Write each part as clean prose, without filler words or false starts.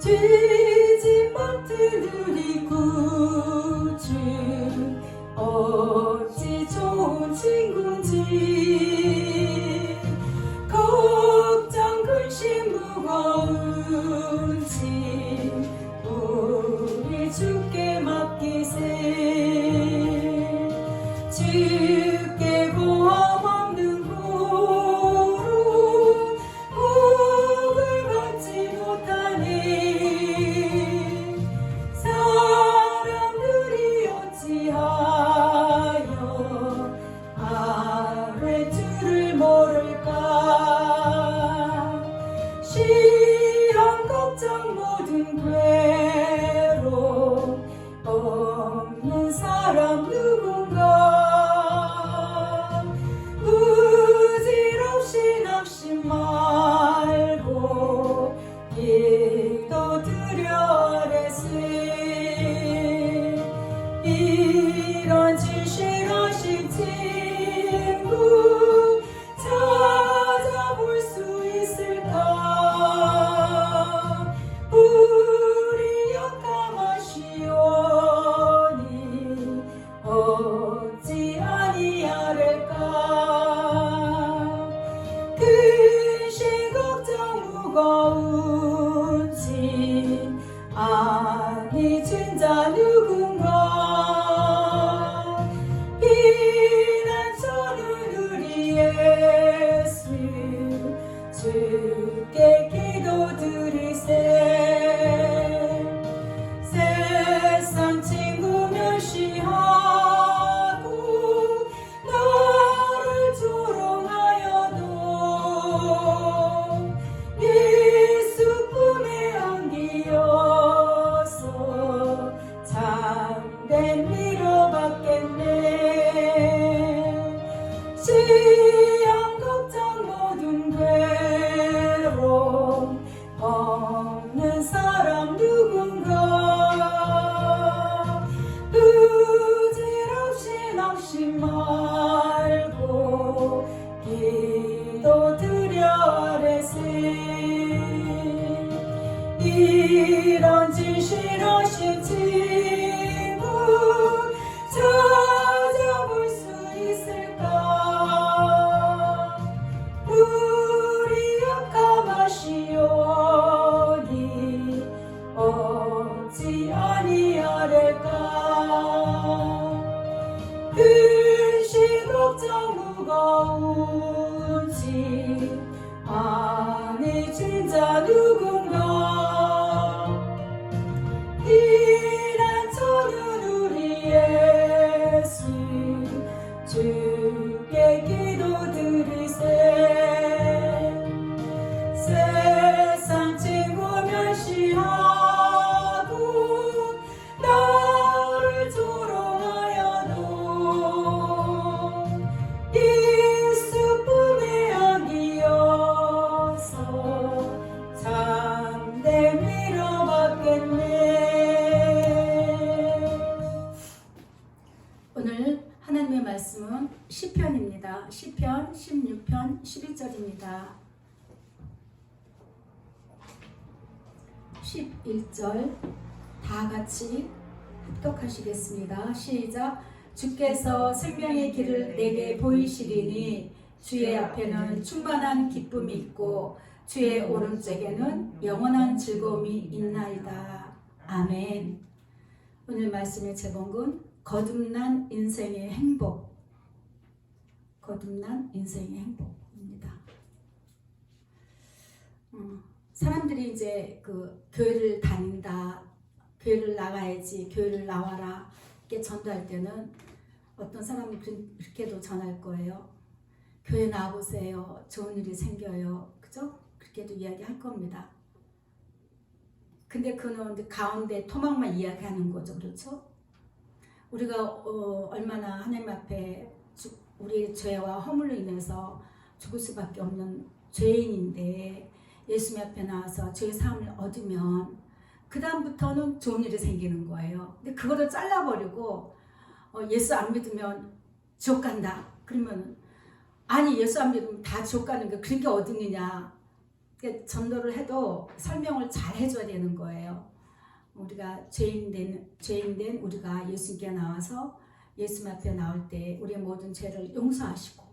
죄짐 맡은 우리 구주 어찌 좋은 친구인지 걱정 근심 무거운 짐 우리 주께 맡기세 주께 고함 없는 고로 복을 받지 못하네 사람들이 어찌하여 아뢰 주를 모를까 시험 걱정 모든 괴로움 없는 사람 누군가 부질없이 낙심 말고 기도드려 아뢰세 이런 진실하신 친구 찾아볼 수 있을까 우리 역감하시오니 어찌 아니하릴까 근심 걱정 무거운 짐 아니 진자 누군가 피난처는 우리 예수 주께 기도드리세 세상 친구 멸시하고 나를 조롱하여도 예수 품에 안기어서 참된 위로받겠네 시험 걱정 모든 괴로움 없는 사람 누군가 부질없이 낙심 말고 기도드려 아뢰세 이런 진실하신 친구 찾아볼 수 있을까 우리 역감하시오니 어찌 아니하릴까 근심 걱정 무거운 짐 아니 진자 누군가 피난처는 우리 예수 주께 기도드리세 세상 친구 멸시하고 나를 조롱하여도 예수 품에 안기어서 참된 위로받겠네 오늘 하나님의 말씀은 시편입니다. 시편 16편 11절입니다. 11절 다 같이 합독하시겠습니다. 시작. 주께서 생명의 길을 내게 보이시리니 주의 앞에는 충만한 기쁨이 있고 주의 오른쪽에는 영원한 즐거움이 있나이다. 아멘. 오늘 말씀의 제목은 거듭난 인생의 행복. 거듭난 인생의 행복입니다. 사람들이 이제 그 교회를 다닌다, 교회를 나가야지, 교회를 나와라 이렇게 전도할 때는 어떤 사람은 그렇게도 전할 거예요. 교회 나와보세요. 좋은 일이 생겨요. 그죠? 그렇게도 이야기할 겁니다. 근데 그는 가운데 토막만 이야기하는 거죠. 그렇죠? 우리가 얼마나 하나님 앞에 우리의 죄와 허물로 인해서 죽을 수밖에 없는 죄인인데 예수님 앞에 나와서 죄의 사함을 얻으면 그 다음부터는 좋은 일이 생기는 거예요. 근데 그거를 잘라버리고 예수 안 믿으면 지옥 간다. 그러면 아니 예수 안 믿으면 다 지옥 가는 게 그렇게 어딨느냐. 전도를 해도 설명을 잘 해줘야 되는 거예요. 우리가 죄인된 우리가 예수님께 나와서 예수 앞에 나올 때 우리의 모든 죄를 용서하시고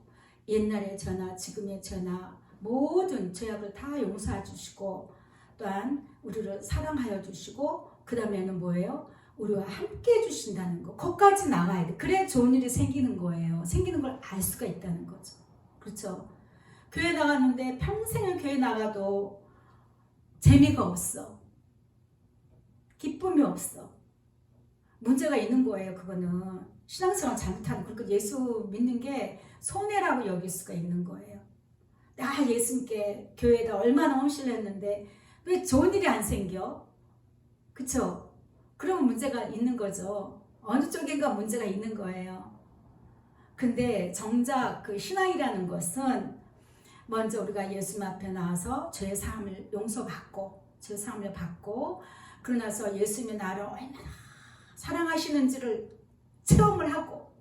옛날의 죄나 지금의 죄나 모든 죄악을 다 용서해 주시고 또한 우리를 사랑하여 주시고 그 다음에는 뭐예요? 우리와 함께 해주신다는 거. 거기까지 나가야 돼. 그래야 좋은 일이 생기는 거예요. 생기는 걸 알 수가 있다는 거죠. 그렇죠? 교회 나가는데 평생을 교회 나가도 재미가 없어. 기쁨이 없어. 문제가 있는 거예요. 그거는 신앙생활 잘못하는, 그리고 예수 믿는 게 손해라고 여길 수가 있는 거예요. 나 예수님께 교회에다 얼마나 헌신을 했는데 왜 좋은 일이 안 생겨? 그쵸? 그러면 문제가 있는 거죠. 어느 쪽인가 문제가 있는 거예요. 근데 정작 그 신앙이라는 것은 먼저 우리가 예수 앞에 나와서 죄 사함을 용서받고 죄 사함을 받고 그러고 나서 예수님이 나를 얼마나 사랑하시는지를 체험을 하고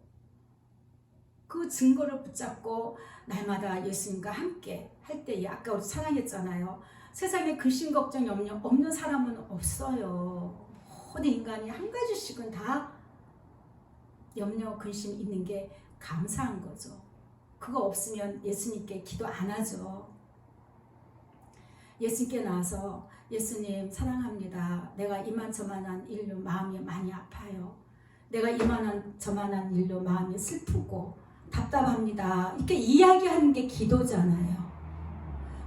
그 증거를 붙잡고 날마다 예수님과 함께 할 때, 아까 우리 찬양했잖아요. 세상에 근심 걱정 염려 없는 사람은 없어요. 모든 인간이 한 가지씩은 다 염려 근심 있는 게 감사한 거죠. 그거 없으면 예수님께 기도 안 하죠. 예수님께 나와서 예수님 사랑합니다. 내가 이만저만한 일로 마음이 많이 아파요. 내가 이만저만한 일로 마음이 슬프고 답답합니다. 이렇게 이야기하는 게 기도잖아요.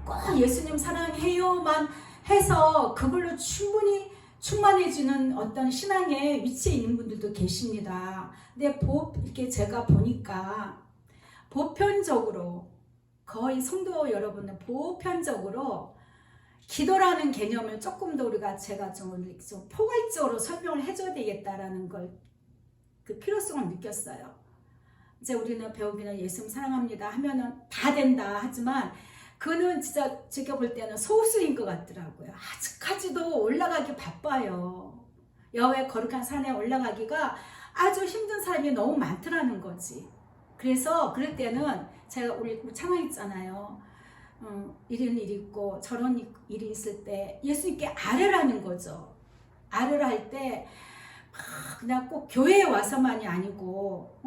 꼭 예수님 사랑해요만 해서 그걸로 충분히 충만해지는 어떤 신앙의 위치에 있는 분들도 계십니다. 근데 이렇게 제가 보니까 보편적으로 거의 성도 여러분은 보편적으로 기도라는 개념을 조금 더 제가 좀 포괄적으로 설명을 해줘야 되겠다라는 걸 그 필요성을 느꼈어요. 이제 우리는 배우기는 예수님 사랑합니다 하면은 다 된다 하지만 그는 진짜 제가 볼 때는 소수인 것 같더라고요. 아직까지도 올라가기 바빠요. 여호와의 거룩한 산에 올라가기가 아주 힘든 사람이 너무 많더라는 거지. 그래서 그럴 때는 제가 우리 찬양했잖아요. 이런 일이 있고 저런 일이 있을 때 예수님께 아뢰라는 거죠. 아뢰라 할 때 그냥 꼭 교회에 와서만이 아니고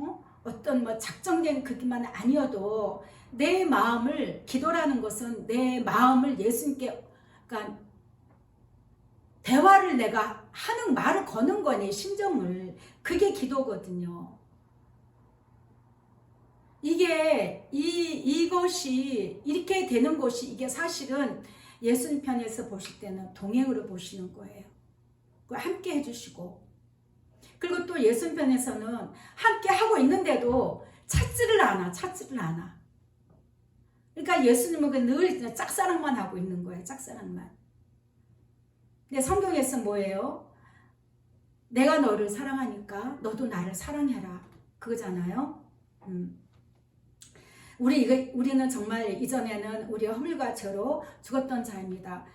어떤 뭐 작정된 그기만 아니어도 내 마음을, 기도라는 것은 내 마음을 예수님께, 그러니까 대화를 내가 하는 말을 거는 거네, 심정을. 그게 기도거든요. 이것이 이렇게 되는 것이 이게 사실은 예수님 편에서 보실 때는 동행으로 보시는 거예요. 함께 해주시고 그리고 또 예수님 편에서는 함께 하고 있는데도 찾지를 않아. 그러니까 예수님은 늘 짝사랑만 하고 있는 거예요. 짝사랑만. 근데 성경에서 뭐예요? 내가 너를 사랑하니까 너도 나를 사랑해라. 그거잖아요. 우리는 정말 이전에는 우리의 허물과 죄로 죽었던 자입니다.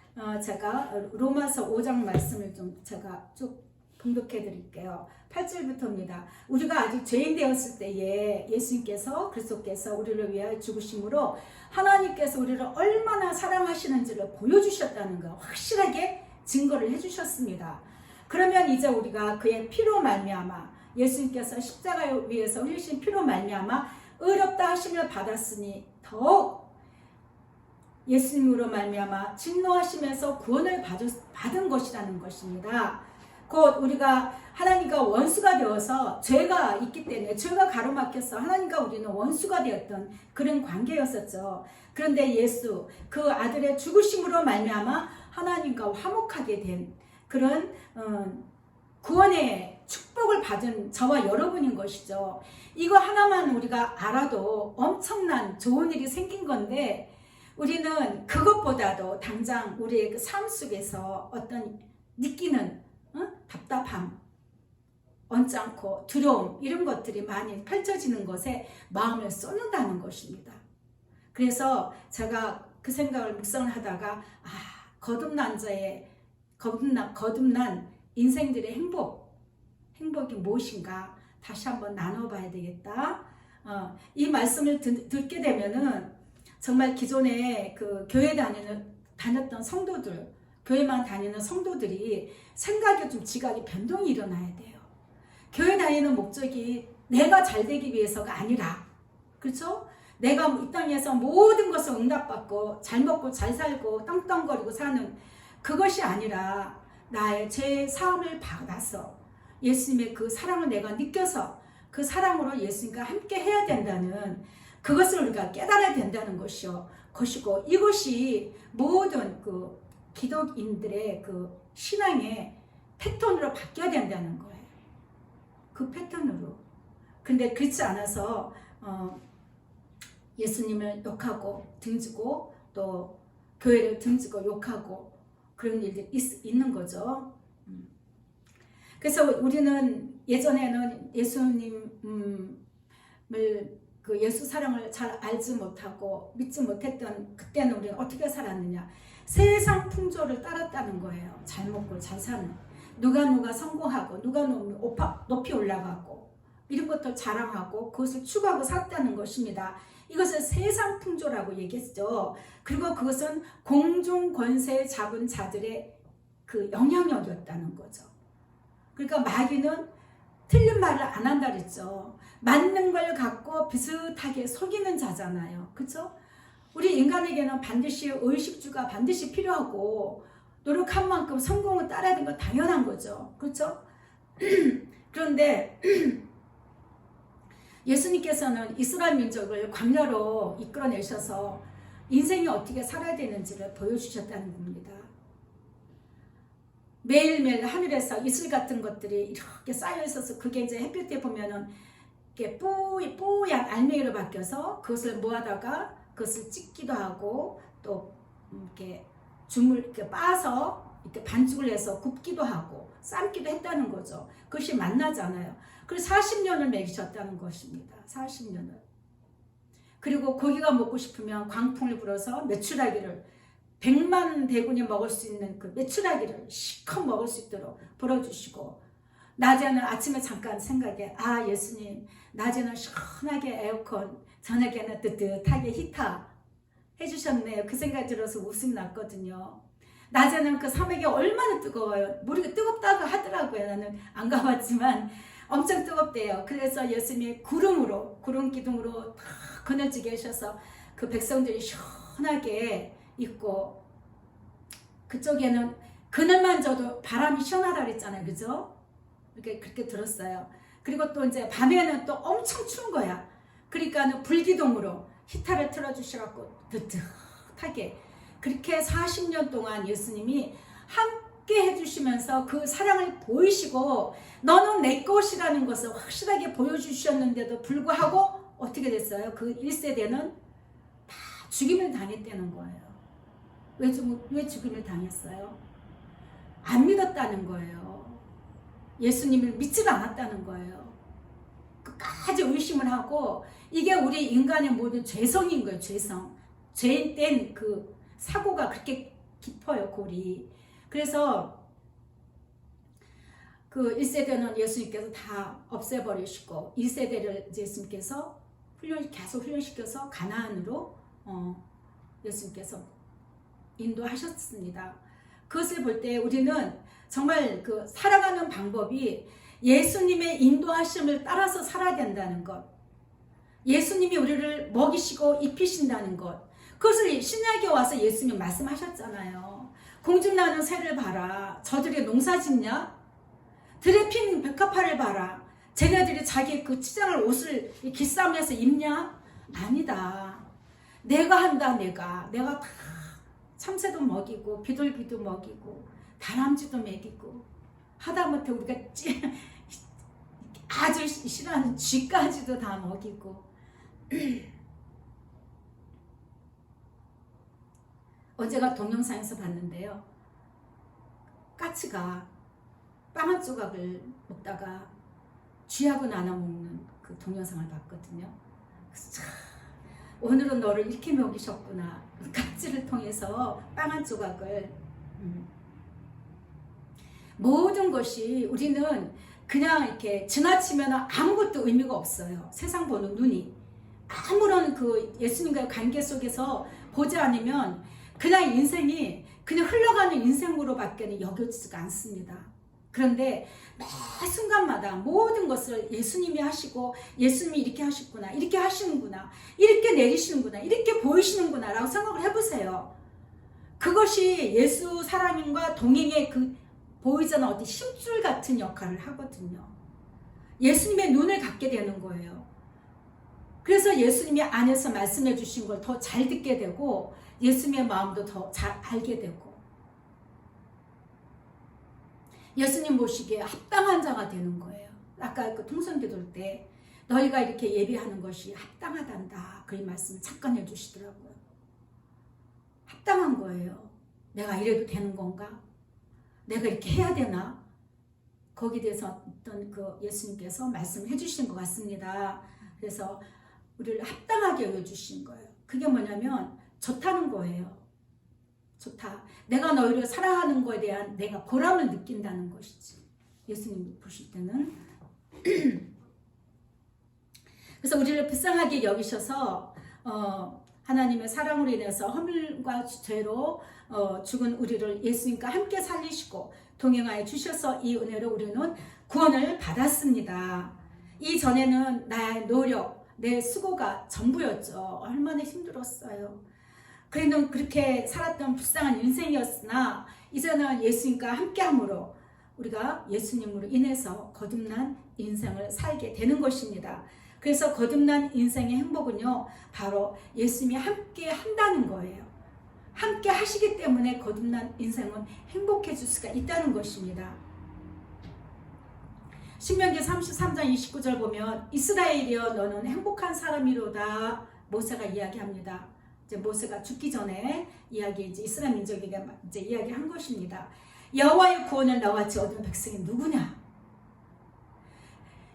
제가 로마서 5장 말씀을 좀 제가 쭉 봉독해 드릴게요. 8절부터입니다. 우리가 아직 죄인 되었을 때에 예수님께서 그리스도께서 우리를 위하여 죽으심으로 하나님께서 우리를 얼마나 사랑하시는지를 보여주셨다는 거 확실하게 증거를 해주셨습니다. 그러면 이제 우리가 그의 피로 말미암아 예수님께서 십자가 위에서 흘리신 피로 말미암아 의롭다 하심을 받았으니 더욱 예수님으로 말미암아 진노하시면서 구원을 받은 것이라는 것입니다. 곧 우리가 하나님과 원수가 되어서 죄가 있기 때문에 죄가 가로막혀서 하나님과 우리는 원수가 되었던 그런 관계였었죠. 그런데 예수 그 아들의 죽으심으로 말미암아 하나님과 화목하게 된 그런 구원의 축복을 받은 저와 여러분인 것이죠. 이거 하나만 우리가 알아도 엄청난 좋은 일이 생긴 건데 우리는 그것보다도 당장 우리의 그 삶 속에서 어떤 느끼는 답답함, 언짢고 두려움 이런 것들이 많이 펼쳐지는 것에 마음을 쏟는다는 것입니다. 그래서 제가 그 생각을 묵상을 하다가 거듭난 자의 거듭난 인생들의 행복이 무엇인가 다시 한번 나눠봐야 되겠다. 이 말씀을 듣게 되면은 정말 기존에 그 교회 다녔던 성도들, 교회만 다니는 성도들이 생각이 좀 지각이 변동이 일어나야 돼요. 교회 다니는 목적이 내가 잘 되기 위해서가 아니라, 그렇죠? 내가 이 땅에서 모든 것을 응답받고 잘 먹고 잘 살고 떵떵거리고 사는 그것이 아니라 나의 제 삶을 받아서 예수님의 그 사랑을 내가 느껴서 그 사랑으로 예수님과 함께 해야 된다는 그것을 우리가 깨달아야 된다는 것이고 이것이 모든 그 기독인들의 그 신앙의 패턴으로 바뀌어야 된다는 거예요. 그 패턴으로. 근데 그렇지 않아서 예수님을 욕하고 등지고 또 교회를 등지고 욕하고 그런 일들이 있는 거죠. 그래서 우리는 예전에는 예수님을 그 예수 사랑을 잘 알지 못하고 믿지 못했던 그때는 우리는 어떻게 살았느냐? 세상 풍조를 따랐다는 거예요. 잘 먹고 잘 사는. 누가 성공하고 누가 높이 올라가고 이런 것들 자랑하고 그것을 추구하고 살았다는 것입니다. 이것을 세상 풍조라고 얘기했죠. 그리고 그것은 공중 권세 잡은 자들의 그 영향력이었다는 거죠. 그러니까 마귀는 틀린 말을 안 한다 그랬죠. 맞는 걸 갖고 비슷하게 속이는 자잖아요. 그렇죠? 우리 인간에게는 반드시 의식주가 반드시 필요하고 노력한 만큼 성공을 따라야 되는 건 당연한 거죠. 그렇죠? 그런데 예수님께서는 이스라엘 민족을 광야로 이끌어내셔서 인생이 어떻게 살아야 되는지를 보여주셨다는 겁니다. 매일매일 하늘에서 이슬 같은 것들이 이렇게 쌓여 있어서 그게 이제 햇볕에 보면은 이렇게 뽀얀 알맹이로 바뀌어서 그것을 모아다가 그것을 찢기도 하고 또 이렇게 줌을 이렇게 빻아서 이렇게 반죽을 해서 굽기도 하고 삶기도 했다는 거죠. 그것이 만나잖아요. 그래서 40년을 먹이셨다는 것입니다. 40년을. 그리고 고기가 먹고 싶으면 광풍을 불어서 메추라기를 100만 대군이 먹을 수 있는 그 메추라기를 실컷 먹을 수 있도록 불어주시고 낮에는 아침에 잠깐 생각해 예수님 낮에는 시원하게 에어컨 저녁에는 뜨뜻하게 히터 해주셨네요. 그 생각이 들어서 웃음이 났거든요. 낮에는 그 사막이 얼마나 뜨거워요. 모르게 뜨겁다고 하더라고요. 나는 안 가봤지만 엄청 뜨겁대요. 그래서 예수님이 구름 기둥으로 다 그늘지게 하셔서 그 백성들이 시원하게 있고 그쪽에는 그늘만 져도 바람이 시원하다 그랬잖아요. 그죠? 그렇게 들었어요. 그리고 또 이제 밤에는 또 엄청 추운 거야. 그러니까 불기둥으로 히터를 틀어주셔갖고 뜨뜻하게 그렇게 40년 동안 예수님이 함께 해주시면서 그 사랑을 보이시고 너는 내 것이라는 것을 확실하게 보여주셨는데도 불구하고 어떻게 됐어요? 그 1세대는 다 죽임을 당했다는 거예요. 왜 죽임을 당했어요? 안 믿었다는 거예요. 예수님을 믿지 않았다는 거예요. 끝까지 의심을 하고 이게 우리 인간의 모든 죄성인 거예요. 죄인 땐 그 사고가 그렇게 깊어요. 골이. 그래서 그 1세대는 예수님께서 다 없애버리시고 2세대를 예수님께서 계속 훈련시켜서 가나안으로 예수님께서 인도하셨습니다. 그것을 볼 때 우리는 정말 그 살아가는 방법이 예수님의 인도하심을 따라서 살아야 된다는 것. 예수님이 우리를 먹이시고 입히신다는 것. 그것을 신약에 와서 예수님이 말씀하셨잖아요. 공중 나는 새를 봐라. 저들이 농사 짓냐? 들에 핀 백합화를 봐라. 쟤네들이 자기 그 치장을 옷을 기싸움에서 입냐? 아니다. 내가 한다. 내가 다 참새도 먹이고 비둘기도 먹이고 다람쥐도 먹이고 하다못해 우리가 아주 싫어하는 쥐까지도 다 먹이고 어제가 동영상에서 봤는데요. 까치가 빵 한 조각을 먹다가 쥐하고 나눠 먹는 그 동영상을 봤거든요. 그래서 오늘은 너를 이렇게 먹이셨구나. 까치를 통해서 빵 한 조각을 모든 것이 우리는 그냥 이렇게 지나치면 아무것도 의미가 없어요. 세상 보는 눈이 아무런 그 예수님과의 관계 속에서 보지 않으면 그냥 인생이 그냥 흘러가는 인생으로밖에 여겨지지가 않습니다. 그런데 매 순간마다 모든 것을 예수님이 하시고 예수님이 이렇게 하셨구나, 이렇게 하시는구나, 이렇게 내리시는구나, 이렇게 보이시는구나 라고 생각을 해보세요. 그것이 예수 사랑인과 동행의 그 보이지 않는 어떤 힘줄 같은 역할을 하거든요. 예수님의 눈을 갖게 되는 거예요. 그래서 예수님이 안에서 말씀해 주신 걸 더 잘 듣게 되고 예수님의 마음도 더 잘 알게 되고 예수님 보시기에 합당한 자가 되는 거예요. 아까 그 통성기도할 때 너희가 이렇게 예배하는 것이 합당하단다. 그 말씀을 잠깐 해주시더라고요. 합당한 거예요. 내가 이래도 되는 건가? 내가 이렇게 해야 되나? 거기에 대해서 어떤 그 예수님께서 말씀을 해주신 것 같습니다. 그래서 우리를 합당하게 여겨주신 거예요. 그게 뭐냐면 좋다는 거예요. 좋다. 내가 너희를 사랑하는 것에 대한 내가 보람을 느낀다는 것이지. 예수님 보실 때는. 그래서 우리를 불쌍하게 여기셔서 하나님의 사랑으로 인해서 허물과 죄로 죽은 우리를 예수님과 함께 살리시고 동행하여 주셔서 이 은혜로 우리는 구원을 받았습니다. 이전에는 나의 노력, 내 수고가 전부였죠. 얼마나 힘들었어요. 그래도 그렇게 살았던 불쌍한 인생이었으나 이제는 예수님과 함께함으로 우리가 예수님으로 인해서 거듭난 인생을 살게 되는 것입니다. 그래서 거듭난 인생의 행복은요, 바로 예수님이 함께 한다는 거예요. 함께 하시기 때문에 거듭난 인생은 행복해질 수가 있다는 것입니다. 신명기 33장 29절 보면 이스라엘이여 너는 행복한 사람이로다 모세가 이야기합니다. 이제 모세가 죽기 전에 이스라엘 민족에게 이제 이야기한 것입니다. 여호와의 구원을 나같이 얻은 백성이 누구냐?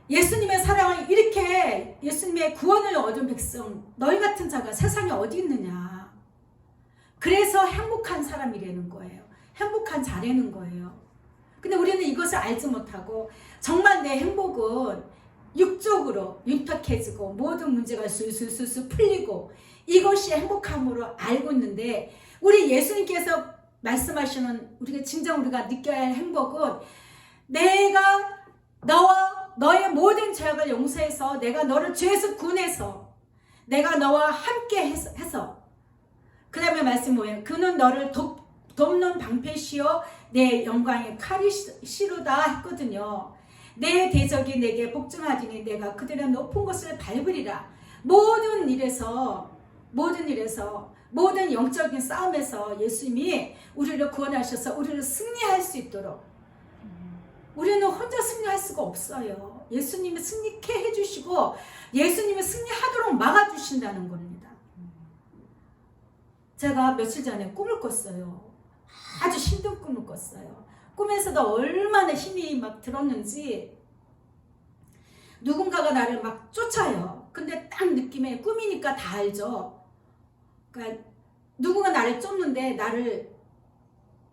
예수님의 사랑을 이렇게 예수님의 구원을 얻은 백성 너희 같은 자가 세상에 어디 있느냐? 그래서 행복한 사람이라는 거예요. 행복한 자라는 거예요. 근데 우리는 이것을 알지 못하고 정말 내 행복은 육적으로 윤택해지고 모든 문제가 술술술술 풀리고 이것이 행복함으로 알고 있는데 우리 예수님께서 말씀하시는 우리가 느껴야 할 행복은 내가 너와 너의 모든 죄악을 용서해서 내가 너를 죄에서 구원해서 내가 너와 함께 해서 그 다음에 말씀 뭐예요? 그는 너를 돕는 방패시요 내 영광의 칼이시로다 했거든요. 내 대적이 내게 복종하지니 내가 그들의 높은 곳을 밟으리라. 모든 일에서 모든 영적인 싸움에서 예수님이 우리를 구원하셔서 우리를 승리할 수 있도록 우리는 혼자 승리할 수가 없어요. 예수님이 승리케 해주시고 예수님이 승리하도록 막아주신다는 겁니다. 제가 며칠 전에 꿈을 꿨어요. 아주 힘든 꿈을 꿨어요. 꿈에서도 얼마나 힘이 막 들었는지 누군가가 나를 막 쫓아요. 근데 딱 느낌에 꿈이니까 다 알죠. 그러니까 누군가 나를 쫓는데 나를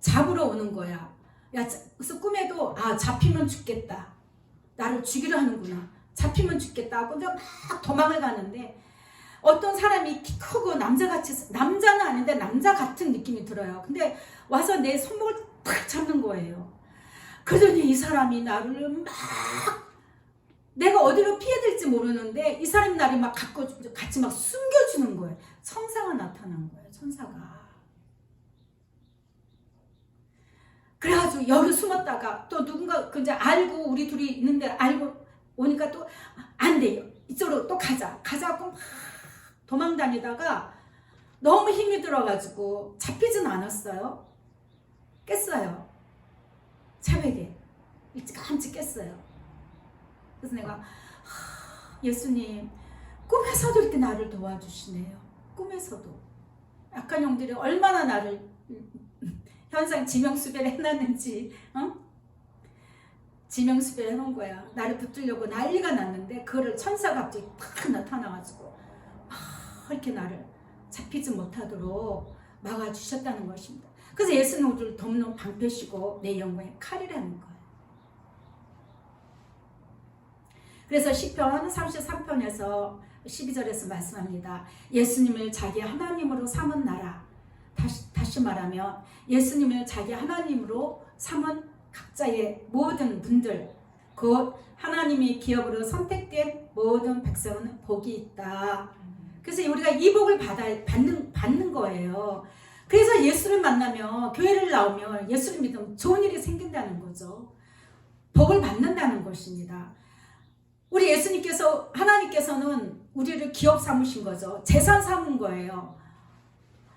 잡으러 오는 거야. 그래서 꿈에도 잡히면 죽겠다. 나를 죽이려 하는구나. 잡히면 죽겠다 하고 막 도망을 가는데 어떤 사람이 키 크고 남자는 아닌데 남자 같은 느낌이 들어요. 근데 와서 내 손목을 탁 잡는 거예요. 그러더니 이 사람이 나를 막 내가 어디로 피해들지 모르는데 이 사람이 나를 막 같이 막 숨겨주는 거예요. 천사가 나타난 거예요. 천사가. 그래가지고 여기 숨었다가 또 누군가 이제 알고 우리 둘이 있는데 알고 오니까 또 안 돼요. 이쪽으로 또 가자고 막 도망 다니다가 너무 힘이 들어가지고 잡히진 않았어요. 깼어요. 새벽에 일찌감치 깼어요. 그래서 내가 예수님 꿈에서도 이렇게 나를 도와주시네요. 꿈에서도 약한 영들이 얼마나 나를 현상 지명수배를 해놨는지 지명수배를 해놓은 거야. 나를 붙들려고 난리가 났는데 그거를 천사가 갑자기 팍 나타나가지고 이렇게 나를 잡히지 못하도록 막아주셨다는 것입니다. 그래서 예수는 우리를 돕는 방패시고 내 영광의 칼이라는 거예요. 그래서 시편 33편에서 12절에서 말씀합니다. 예수님을 자기 하나님으로 삼은 나라. 다시 다시 말하면 예수님을 자기 하나님으로 삼은 각자의 모든 분들, 곧 하나님의 기업으로 선택된 모든 백성은 복이 있다. 그래서 우리가 이 복을 받는 거예요. 그래서 예수를 만나면, 교회를 나오면, 예수를 믿으면 좋은 일이 생긴다는 거죠. 복을 받는다는 것입니다. 우리 예수님께서, 하나님께서는 우리를 기업 삼으신 거죠. 재산 삼은 거예요.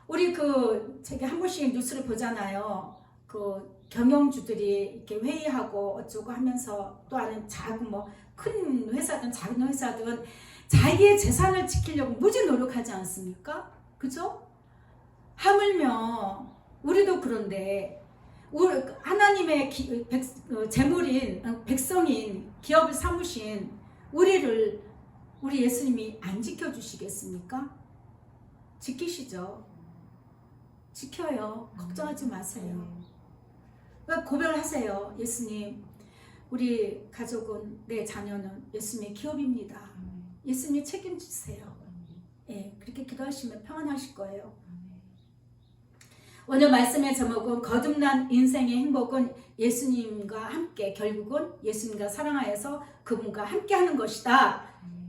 우리 저기 한 번씩 뉴스를 보잖아요. 경영주들이 이렇게 회의하고 어쩌고 하면서 또 아는 작은 큰 회사든 작은 회사든 자기의 재산을 지키려고 무지 노력하지 않습니까? 그죠? 하물며 우리도 그런데 하나님의 재물인 백성인 기업을 삼으신 우리 예수님이 안 지켜주시겠습니까? 지키시죠. 지켜요. 걱정하지 마세요. 고백을 하세요. 예수님, 우리 가족은, 내 자녀는 예수님의 기업입니다. 예수님이 책임지세요. 예, 그렇게 기도하시면 평안하실 거예요. 오늘 말씀의 제목은 거듭난 인생의 행복은 예수님과 함께, 결국은 예수님과 사랑하여서 그분과 함께 하는 것이다.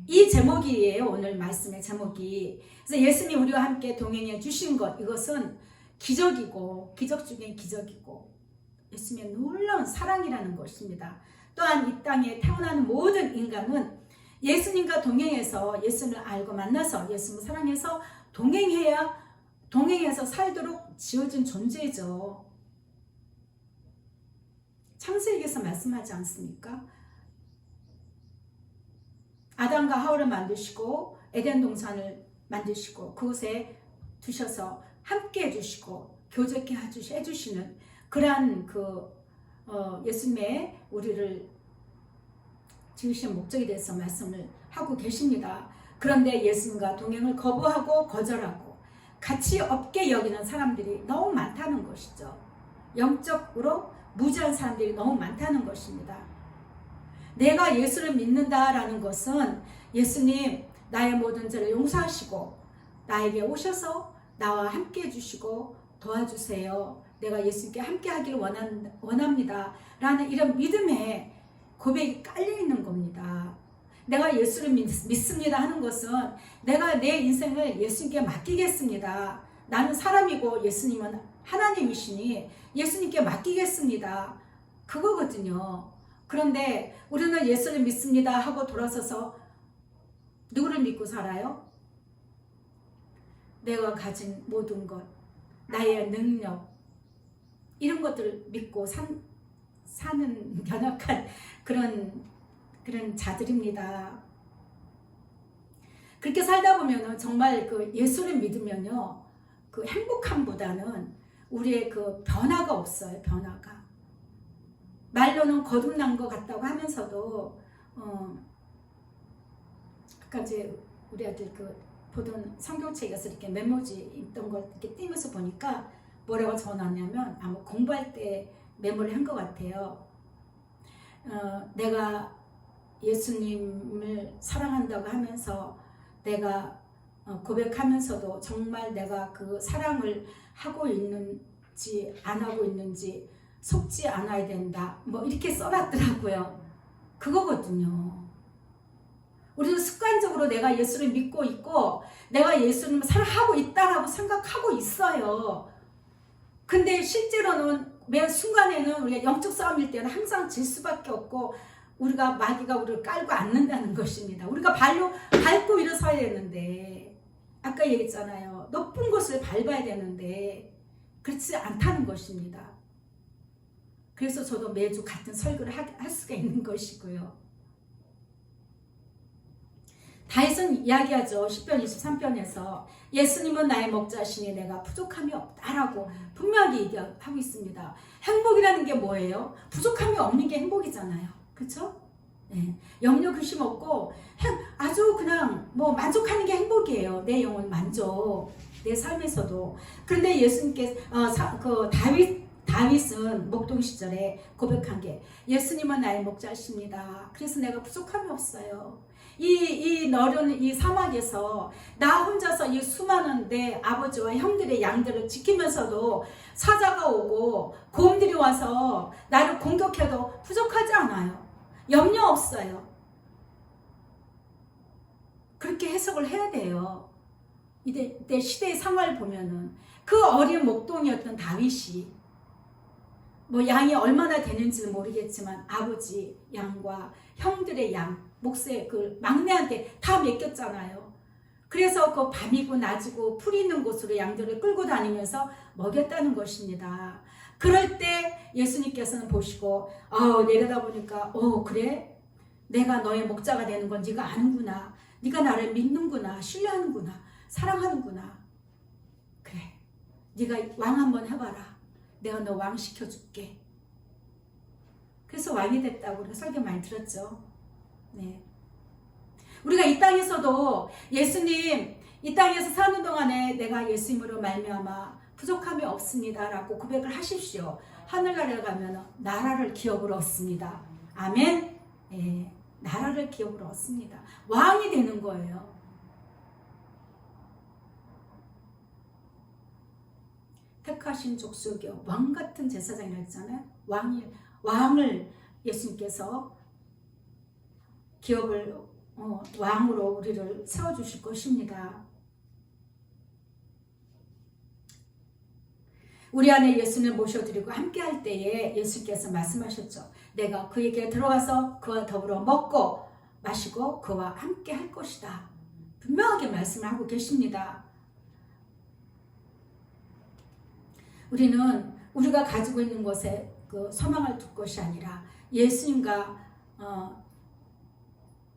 이 제목이에요. 오늘 말씀의 제목이. 그래서 예수님이 우리와 함께 동행해 주신 것, 이것은 기적이고, 기적 중에 기적이고, 예수님의 놀라운 사랑이라는 것입니다. 또한 이 땅에 태어나는 모든 인간은 예수님과 동행해서, 예수님을 알고 만나서, 예수님을 사랑해서 동행해서 살도록 지어진 존재죠. 창세기에서 말씀하지 않습니까? 아담과 하와를 만드시고 에덴 동산을 만드시고 그곳에 두셔서 함께 해주시고 교제케 해주시는 그러한 예수님의 우리를 지으신 목적에 대해서 말씀을 하고 계십니다. 그런데 예수님과 동행을 거부하고 거절하고 가치 없게 여기는 사람들이 너무 많다는 것이죠. 영적으로 무지한 사람들이 너무 많다는 것입니다. 내가 예수를 믿는다라는 것은 예수님 나의 모든 죄를 용서하시고 나에게 오셔서 나와 함께 해주시고 도와주세요. 내가 예수님께 함께 하기를 원합니다. 라는 이런 믿음의 고백이 깔려있는 겁니다. 내가 예수를 믿습니다 하는 것은 내가 내 인생을 예수님께 맡기겠습니다. 나는 사람이고 예수님은 하나님이시니 예수님께 맡기겠습니다. 그거거든요. 그런데 우리는 예수를 믿습니다 하고 돌아서서 누구를 믿고 살아요? 내가 가진 모든 것, 나의 능력, 이런 것들을 믿고 사는 연약한 그런 자들입니다. 그렇게 살다 보면은 정말 예수를 믿으면요, 행복함보다는 우리의 변화가 없어요. 변화가. 말로는 거듭난 것 같다고 하면서도 아까 우리 아들 보던 성경책에서 이렇게 메모지 있던 걸 이렇게 띄면서 보니까 뭐라고 적어놨냐면 아마 공부할 때 메모를 한 것 같아요. 내가 예수님을 사랑한다고 하면서 내가 고백하면서도 정말 내가 그 사랑을 하고 있는지 안 하고 있는지 속지 않아야 된다. 이렇게 써놨더라고요. 그거거든요. 우리는 습관적으로 내가 예수를 믿고 있고 내가 예수님을 사랑하고 있다라고 생각하고 있어요. 근데 실제로는 매 순간에는 우리가 영적 싸움일 때는 항상 질 수밖에 없고 마귀가 우리를 깔고 앉는다는 것입니다. 우리가 밟고 일어서야 되는데 아까 얘기했잖아요. 높은 곳을 밟아야 되는데 그렇지 않다는 것입니다. 그래서 저도 매주 같은 설교를 할 수가 있는 것이고요. 다윗은 이야기하죠. 10편 23편에서 예수님은 나의 목자시니 내가 부족함이 없다라고 분명히 얘기하고 있습니다. 행복이라는 게 뭐예요? 부족함이 없는 게 행복이잖아요. 그렇죠? 네. 염려 근심 없고 아주 그냥 만족하는 게 행복이에요. 내 영혼 만족, 내 삶에서도. 그런데 예수님께 다윗은 목동 시절에 고백한 게 예수님은 나의 목자십니다. 그래서 내가 부족함이 없어요. 이 너른 이 사막에서 나 혼자서 이 수많은 내 아버지와 형들의 양들을 지키면서도 사자가 오고 곰들이 와서 나를 공격해도 부족하지 않아요. 염려 없어요. 그렇게 해석을 해야 돼요. 이때 시대의 상황을 보면은 그 어린 목동이었던 다윗이 뭐 양이 얼마나 되는지는 모르겠지만 아버지 양과 형들의 양, 목수의 그 막내한테 다 맡겼잖아요. 그래서 그 밤이고 낮이고 풀 있는 곳으로 양들을 끌고 다니면서 먹였다는 것입니다. 그럴 때 예수님께서는 보시고 내려다보니까 그래? 내가 너의 목자가 되는 건 네가 아는구나. 네가 나를 믿는구나. 신뢰하는구나. 사랑하는구나. 그래. 네가 왕 한번 해봐라. 내가 너 왕 시켜줄게. 그래서 왕이 됐다고 우리가 설교 많이 들었죠. 네. 우리가 이 땅에서도 예수님 이 땅에서 사는 동안에 내가 예수님으로 말미암아 부족함이 없습니다라고 고백을 하십시오. 하늘나라에 가면 나라를 기업으로 얻습니다. 아멘. 예, 나라를 기업으로 얻습니다. 왕이 되는 거예요. 택하신 족속이요 왕 같은 제사장이라 했잖아요. 왕을 예수님께서 기업을 왕으로 우리를 세워주실 것입니다. 우리 안에 예수님을 모셔드리고 함께할 때에 예수께서 말씀하셨죠. 내가 그에게 들어가서 그와 더불어 먹고 마시고 그와 함께 할 것이다. 분명하게 말씀을 하고 계십니다. 우리는 우리가 가지고 있는 것에 그 소망을 둘 것이 아니라 예수님과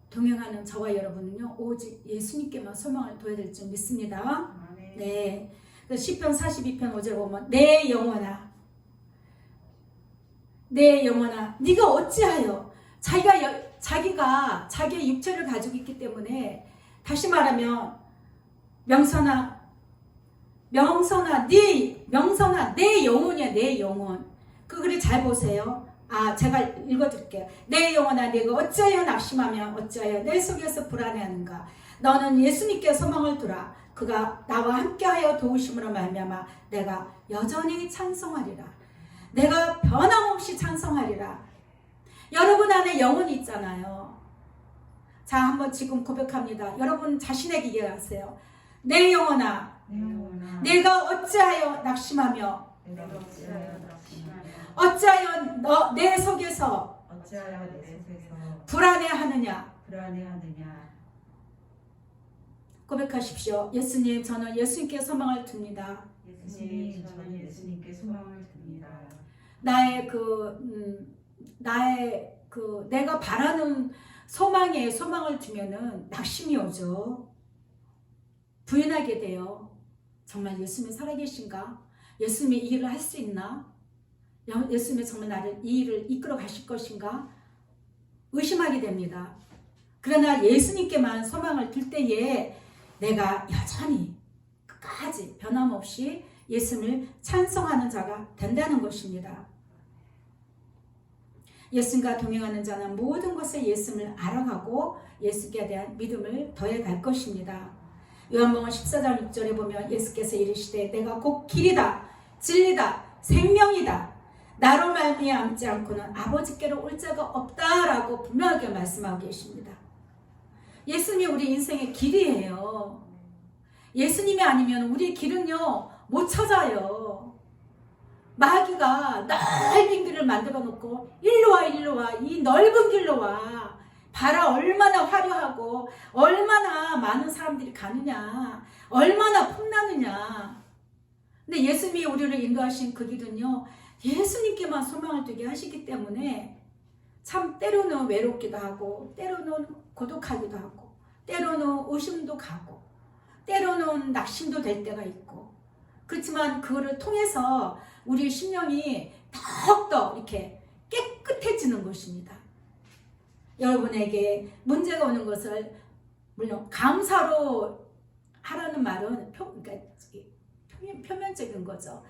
동행하는 저와 여러분은요 오직 예수님께만 소망을 둬야 될 줄 믿습니다. 네. 시편 42편 5절 보면 내 영혼아 네가 어찌하여 자기가 자기의 육체를 가지고 있기 때문에 다시 말하면 명선아 내 영혼이야. 내 영혼. 그 글을 잘 보세요. 제가 읽어드릴게요. 내 영혼아 네가 어찌하여 낙심하며 어찌하여 내 속에서 불안해하는가. 너는 예수님께 소망을 두라. 그가 나와 함께하여 도우심으로 말미암아 내가 여전히 찬송하리라. 내가 변함없이 찬송하리라. 여러분 안에 영혼이 있잖아요. 자, 한번 지금 고백합니다. 여러분 자신에게 얘기하세요. 내 영혼아 내가 어찌하여 낙심하며 어찌하여 내 속에서 불안해하느냐. 고백하십시오. 예수님, 저는 예수님께 소망을 둡니다. 예수님, 저는 예수님께 소망을 둡니다. 내가 바라는 소망에 소망을 두면은 낙심이 오죠. 부인하게 돼요. 정말 예수님이 살아계신가? 예수님이 이 일을 할 수 있나? 예수님이 정말 나를 이 일을 이끌어 가실 것인가? 의심하게 됩니다. 그러나 예수님께만 소망을 둘 때에 내가 여전히 끝까지 변함없이 예수님을 찬송하는 자가 된다는 것입니다. 예수님과 동행하는 자는 모든 것에 예수님을 알아가고 예수께 대한 믿음을 더해갈 것입니다. 요한복음 14장 6절에 보면 예수께서 이르시되 내가 곧 길이다 진리다 생명이다 나로 말미암지 않고는 아버지께로 올 자가 없다라고 분명하게 말씀하고 계십니다. 예수님이 우리 인생의 길이에요. 예수님이 아니면 우리의 길은요 못 찾아요. 마귀가 넓은 길을 만들어 놓고 일로 와 이 넓은 길로 와. 봐라 얼마나 화려하고 얼마나 많은 사람들이 가느냐 얼마나 풍나느냐. 근데 예수님이 우리를 인도하신 그 길은요 예수님께만 소망을 두게 하시기 때문에 참 때로는 외롭기도 하고 때로는 고독하기도 하고 때로는 의심도 가고 때로는 낙심도 될 때가 있고 그렇지만 그거를 통해서 우리 심령이 더욱더 이렇게 깨끗해지는 것입니다. 여러분에게 문제가 오는 것을 물론 감사로 하라는 말은 표면적인 거죠.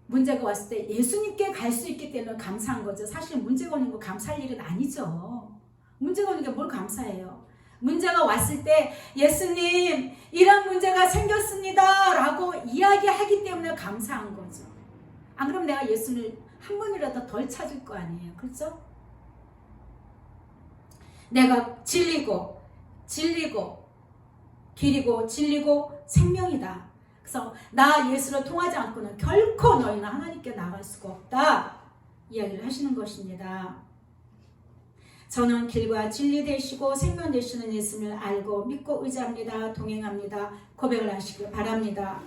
문제가 왔을 때 예수님께 갈 수 있기 때문에 감사한 거죠. 사실 문제가 오는 거 감사할 일은 아니죠. 문제가 오는 게 뭘 감사해요. 문제가 왔을 때 예수님 이런 문제가 생겼습니다 라고 이야기하기 때문에 감사한 거죠. 안 그러면 내가 예수를 한 번이라도 덜 찾을 거 아니에요. 그렇죠? 내가 진리고 길이고 진리고 생명이다. 그래서 나 예수를 통하지 않고는 결코 너희는 하나님께 나갈 수가 없다 이야기를 하시는 것입니다. 저는 길과 진리 되시고 생명 되시는 예수를 알고 믿고 의지합니다. 동행합니다. 고백을 하시길 바랍니다.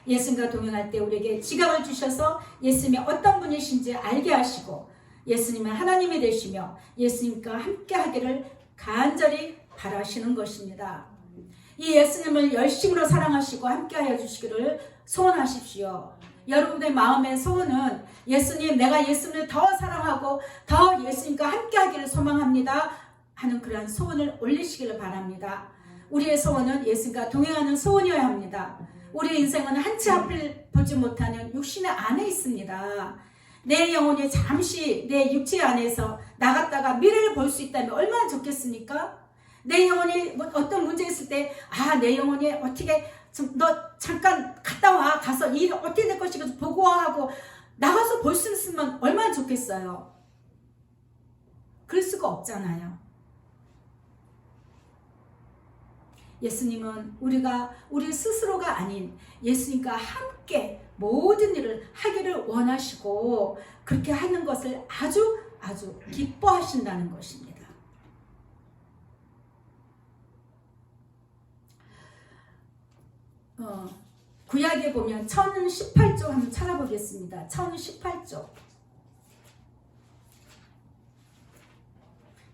예수님과 동행할 때 우리에게 지각을 주셔서 예수님이 어떤 분이신지 알게 하시고 예수님은 하나님이 되시며 예수님과 함께 하기를 간절히 바라시는 것입니다. 이 예수님을 열심으로 사랑하시고 함께하여 주시기를 소원하십시오. 여러분의 마음의 소원은 예수님, 내가 예수님을 더 사랑하고 더 예수님과 함께하기를 소망합니다 하는 그러한 소원을 올리시기를 바랍니다. 우리의 소원은 예수님과 동행하는 소원이어야 합니다. 우리의 인생은 한치 앞을 보지 못하는 육신의 안에 있습니다. 내 영혼이 잠시 내 육체 안에서 나갔다가 미래를 볼 수 있다면 얼마나 좋겠습니까? 내 영혼이 어떤 문제 있을 때 내 영혼이 어떻게 너 잠깐 갔다 와. 가서 일 어떻게 될 것인가 보고 와 하고 나가서 볼 수 있으면 얼마나 좋겠어요. 그럴 수가 없잖아요. 예수님은 우리 스스로가 아닌 예수님과 함께 모든 일을 하기를 원하시고 그렇게 하는 것을 아주 기뻐하신다는 것입니다. 구약에 보면 1018조 한번 찾아보겠습니다. 1018조.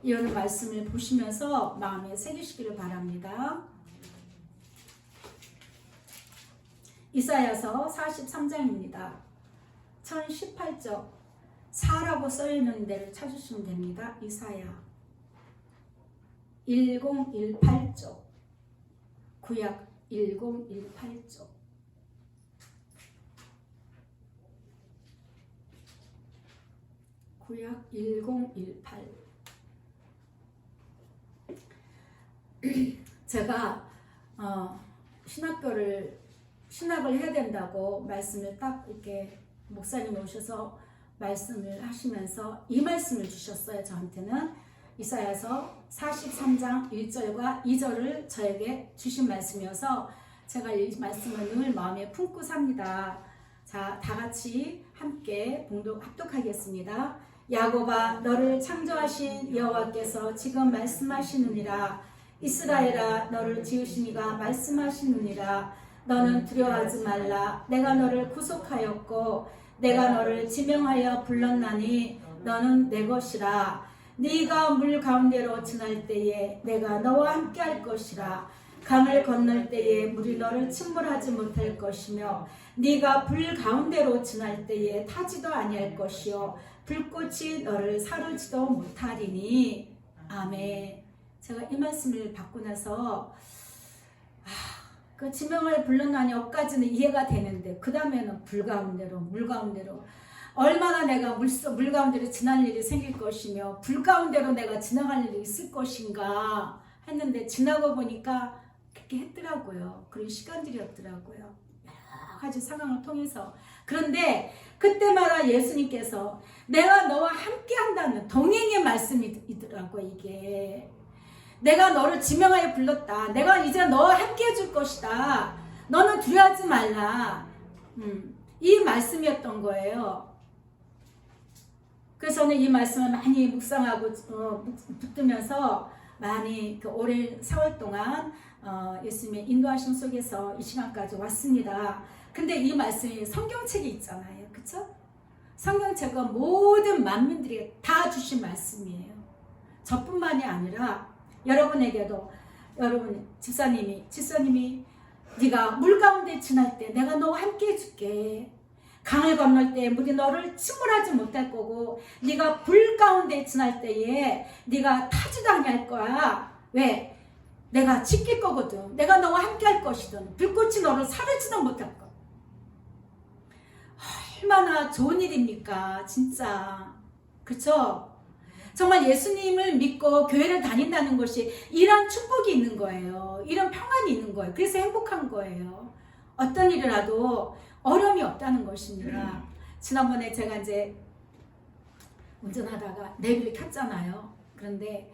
이런 말씀을 보시면서 마음에 새기시기를 바랍니다. 이사야서 43장입니다. 1018조 4라고 써있는 데를 찾으시면 됩니다. 이사야 1018조 구약 1018조 구약 1018 제가 신학을 해야 된다고 말씀을 딱 이렇게 목사님이 오셔서 말씀을 하시면서 이 말씀을 주셨어요. 저한테는 이사야서 43장 1절과 2절을 저에게 주신 말씀이어서 제가 이 말씀을 늘 마음에 품고 삽니다. 자, 다 같이 함께 합독하겠습니다. 야곱아, 너를 창조하신 여호와께서 지금 말씀하시느니라. 이스라엘아, 너를 지으신 이가 말씀하시느니라. 너는 두려워하지 말라. 내가 너를 구속하였고 내가 너를 지명하여 불렀나니 너는 내 것이라. 네가 물 가운데로 지날 때에 내가 너와 함께 할 것이라. 강을 건널 때에 물이 너를 침몰하지 못할 것이며 네가 불 가운데로 지날 때에 타지도 아니할 것이요 불꽃이 너를 사르지도 못하리니. 아멘. 제가 이 말씀을 받고 나서 그 지명을 불렀나니 여기까지는 이해가 되는데 그 다음에는 불 가운데로 물 가운데로 얼마나 내가 물 가운데로 지날 일이 생길 것이며 불 가운데로 내가 지나갈 일이 있을 것인가 했는데 지나고 보니까 그렇게 했더라고요. 그런 시간들이었더라고요. 여러 가지 상황을 통해서. 그런데 그때마다 예수님께서 내가 너와 함께 한다는 동행의 말씀이더라고요. 이게 내가 너를 지명하여 불렀다. 내가 이제 너와 함께 해줄 것이다. 너는 두려워하지 말라. 이 말씀이었던 거예요. 그래서 저는 이 말씀을 많이 묵상하고 붙들면서 많이 그 오랜 세월 동안 예수님의 인도하심 속에서 이 시간까지 왔습니다. 근데 이 말씀이 성경책에 있잖아요. 그쵸? 성경책은 모든 만민들이 다 주신 말씀이에요. 저뿐만이 아니라 여러분에게도 여러분 집사님이 네가 물 가운데 지날 때 내가 너와 함께 해줄게. 강을 건널 때 물이 너를 침몰하지 못할 거고 네가 불 가운데 지날 때에 네가 타지도 아니할 거야. 왜? 내가 지킬 거거든. 내가 너와 함께 할 것이든 불꽃이 너를 사르지도 못할 거. 얼마나 좋은 일입니까? 진짜. 그쵸? 정말 예수님을 믿고 교회를 다닌다는 것이 이런 축복이 있는 거예요. 이런 평안이 있는 거예요. 그래서 행복한 거예요. 어떤 일이라도 어려움이 없다는 것입니다. 지난번에 제가 이제 운전하다가 내비를 켰잖아요. 그런데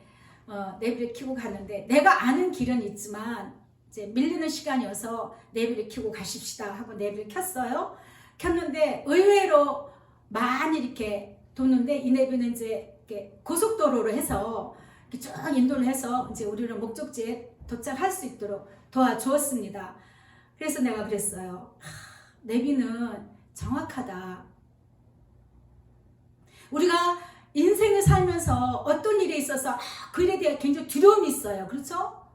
내비를 켜고 가는데 내가 아는 길은 있지만 이제 밀리는 시간이어서 내비를 켜고 가십시다 하고 내비를 켰어요. 켰는데 의외로 많이 이렇게 도는데 이 내비는 이제 이렇게 고속도로로 해서 이렇게 쭉 인도를 해서 이제 우리를 목적지에 도착할 수 있도록 도와주었습니다. 그래서 내가 그랬어요. 내비는 정확하다. 우리가 인생을 살면서 어떤 일에 있어서 그 일에 대해 굉장히 두려움이 있어요. 그렇죠?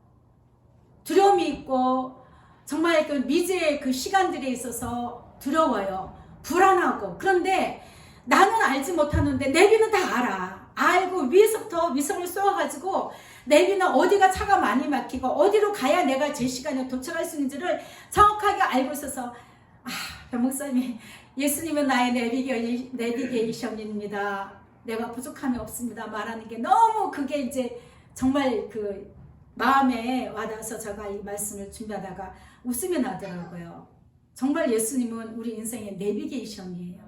두려움이 있고 정말 그 미지의 그 시간들에 있어서 두려워요. 불안하고. 그런데 나는 알지 못하는데 내비는 다 알아. 알고 위에서부터 위성을 쏘아가지고 내비는 어디가 차가 많이 막히고 어디로 가야 내가 제 시간에 도착할 수 있는지를 정확하게 알고 있어서 변목사님이 예수님은 나의 내비게이션입니다. 내가 부족함이 없습니다. 말하는 게 너무 그게 이제 정말 그 마음에 와닿아서 제가 이 말씀을 준비하다가 웃음이 나더라고요. 정말 예수님은 우리 인생의 내비게이션이에요.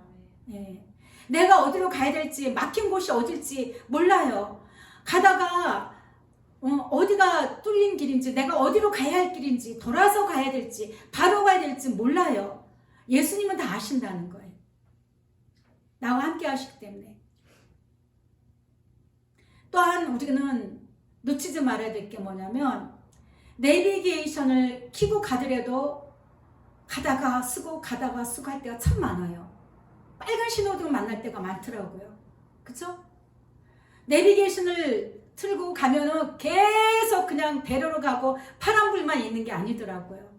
예. 내가 어디로 가야 될지 막힌 곳이 어딜지 몰라요. 가다가 어디가 뚫린 길인지 내가 어디로 가야 할 길인지 돌아서 가야 될지 바로 가야 될지 몰라요. 예수님은 다 아신다는 거예요. 나와 함께 하시기 때문에. 또한 우리는 놓치지 말아야 될 게 뭐냐면 내비게이션을 켜고 가더라도 가다가 쓰고 할 때가 참 많아요. 빨간 신호등 만날 때가 많더라고요. 그쵸? 내비게이션을 틀고 가면은 계속 그냥 대로로 가고 파란불만 있는 게 아니더라고요.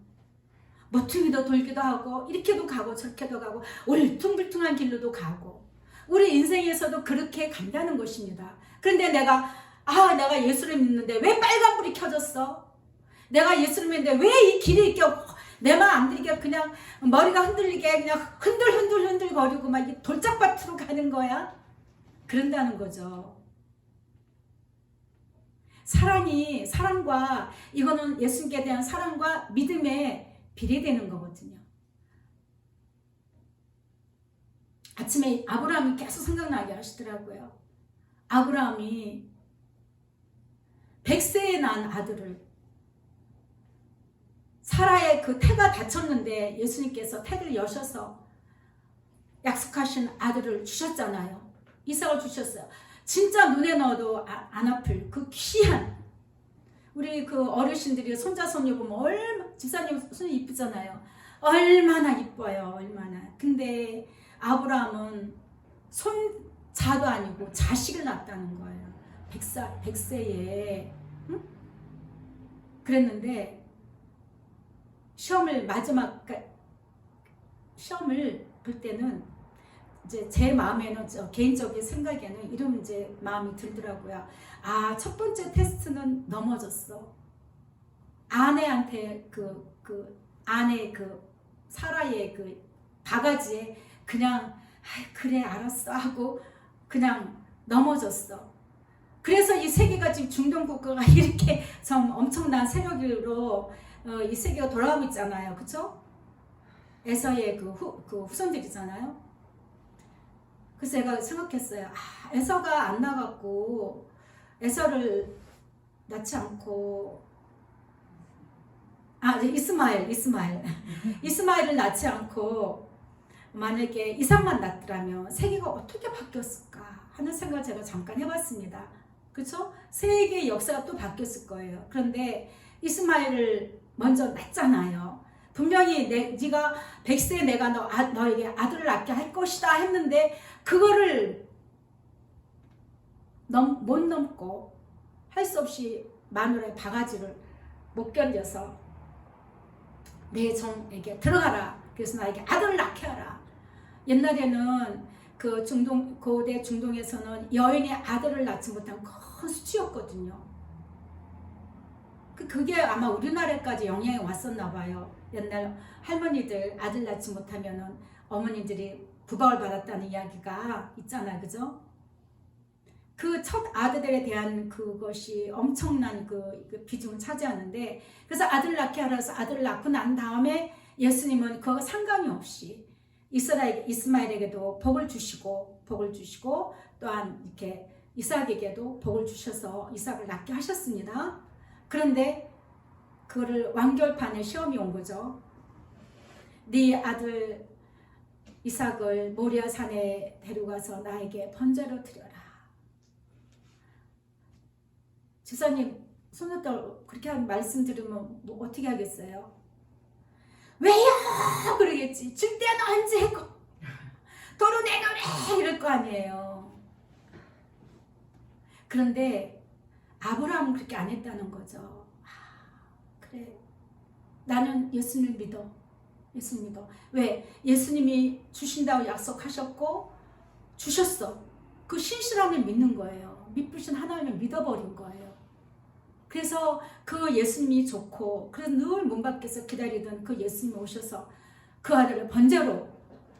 머퉁이도 돌기도 하고 이렇게도 가고 저렇게도 가고 울퉁불퉁한 길로도 가고 우리 인생에서도 그렇게 간다는 것입니다. 그런데 내가 예수를 믿는데 왜 빨간불이 켜졌어? 내가 예수를 믿는데 왜 이 길이 이렇게 내 맘 안 들게 그냥 머리가 흔들리게 그냥 흔들 거리고 막 돌짝밭으로 가는 거야? 그런다는 거죠. 사랑과 이거는 예수님께 대한 사랑과 믿음에 비례되는 거거든요. 아침에 아브라함이 계속 생각나게 하시더라고요. 아브라함이 100세에 낳은 아들을 사라의 그 태가 다쳤는데 예수님께서 태를 여셔서 약속하신 아들을 주셨잖아요. 이삭을 주셨어요. 진짜 눈에 넣어도 안 아플 그 귀한 우리 그 어르신들이 손자 손녀 보면 집사님 손이 이쁘잖아요. 얼마나 이뻐요. 얼마나. 근데 아브라함은 손자도 아니고 자식을 낳았다는 거예요. 100세에 응? 그랬는데 시험을 볼 때는 이제 제 마음에는 개인적인 생각에는 이런 이제 마음이 들더라고요. 첫 번째 테스트는 넘어졌어. 아내한테 아내 사라의 그 바가지에 그냥 그래 알았어 하고 그냥 넘어졌어. 그래서 이 세계가 지금 중동 국가가 이렇게 좀 엄청난 세력으로 이 세계가 돌아가고 있잖아요. 그쵸? 에서의 그 후손들이잖아요. 그래서 제가 생각했어요. 에서가 안 나갔고 에서를 낳지 않고 이스마엘을 낳지 않고 만약에 이삭만 낳더라면 세계가 어떻게 바뀌었을까 하는 생각을 제가 잠깐 해봤습니다. 그렇죠? 세계의 역사가 또 바뀌었을 거예요. 그런데 이스마엘을 먼저 낳잖아요. 분명히 네가 100세에 내가 너에게 아들을 낳게 할 것이다 했는데 그거를 못 넘고 할 수 없이 마누라의 바가지를 못 견뎌서 내 종에게 들어가라. 그래서 나에게 아들을 낳게 하라. 옛날에는 그 고대 중동에서는 여인이 아들을 낳지 못한 큰 수치였거든요. 그게 아마 우리나라까지 영향이 왔었나 봐요. 옛날 할머니들 아들 낳지 못하면은 어머니들이 부박을 받았다는 이야기가 있잖아요. 그죠? 그 첫 아들에 대한 그것이 엄청난 그 비중을 차지하는데, 그래서 아들 낳게 하라 해서 아들을 낳고 난 다음에 예수님은 그거 상관이 없이 이스마엘에게도 복을 주시고 또한 이렇게 이삭에게도 복을 주셔서 이삭을 낳게 하셨습니다. 그런데 그거를 완결판에 시험이 온 거죠. 네 아들 이삭을 모리아 산에 데려가서 나에게 번제로 드려라. 집사님 손녀딸 그렇게 말씀 들으면 뭐 어떻게 하겠어요? 왜요? 그러겠지. 줄 때는 언제 했고 도로 내가 왜 이럴 거 아니에요. 그런데 아브라함은 그렇게 안 했다는 거죠. 그래, 나는 예수님을 믿어. 예수님 믿어. 왜? 예수님이 주신다고 약속하셨고 주셨어. 그 신실함을 믿는 거예요. 믿으신 하나님을 믿어버린 거예요. 그래서 그 예수님이 좋고, 그래서 늘 문 밖에서 기다리던 그 예수님이 오셔서 그 아들을 번제로,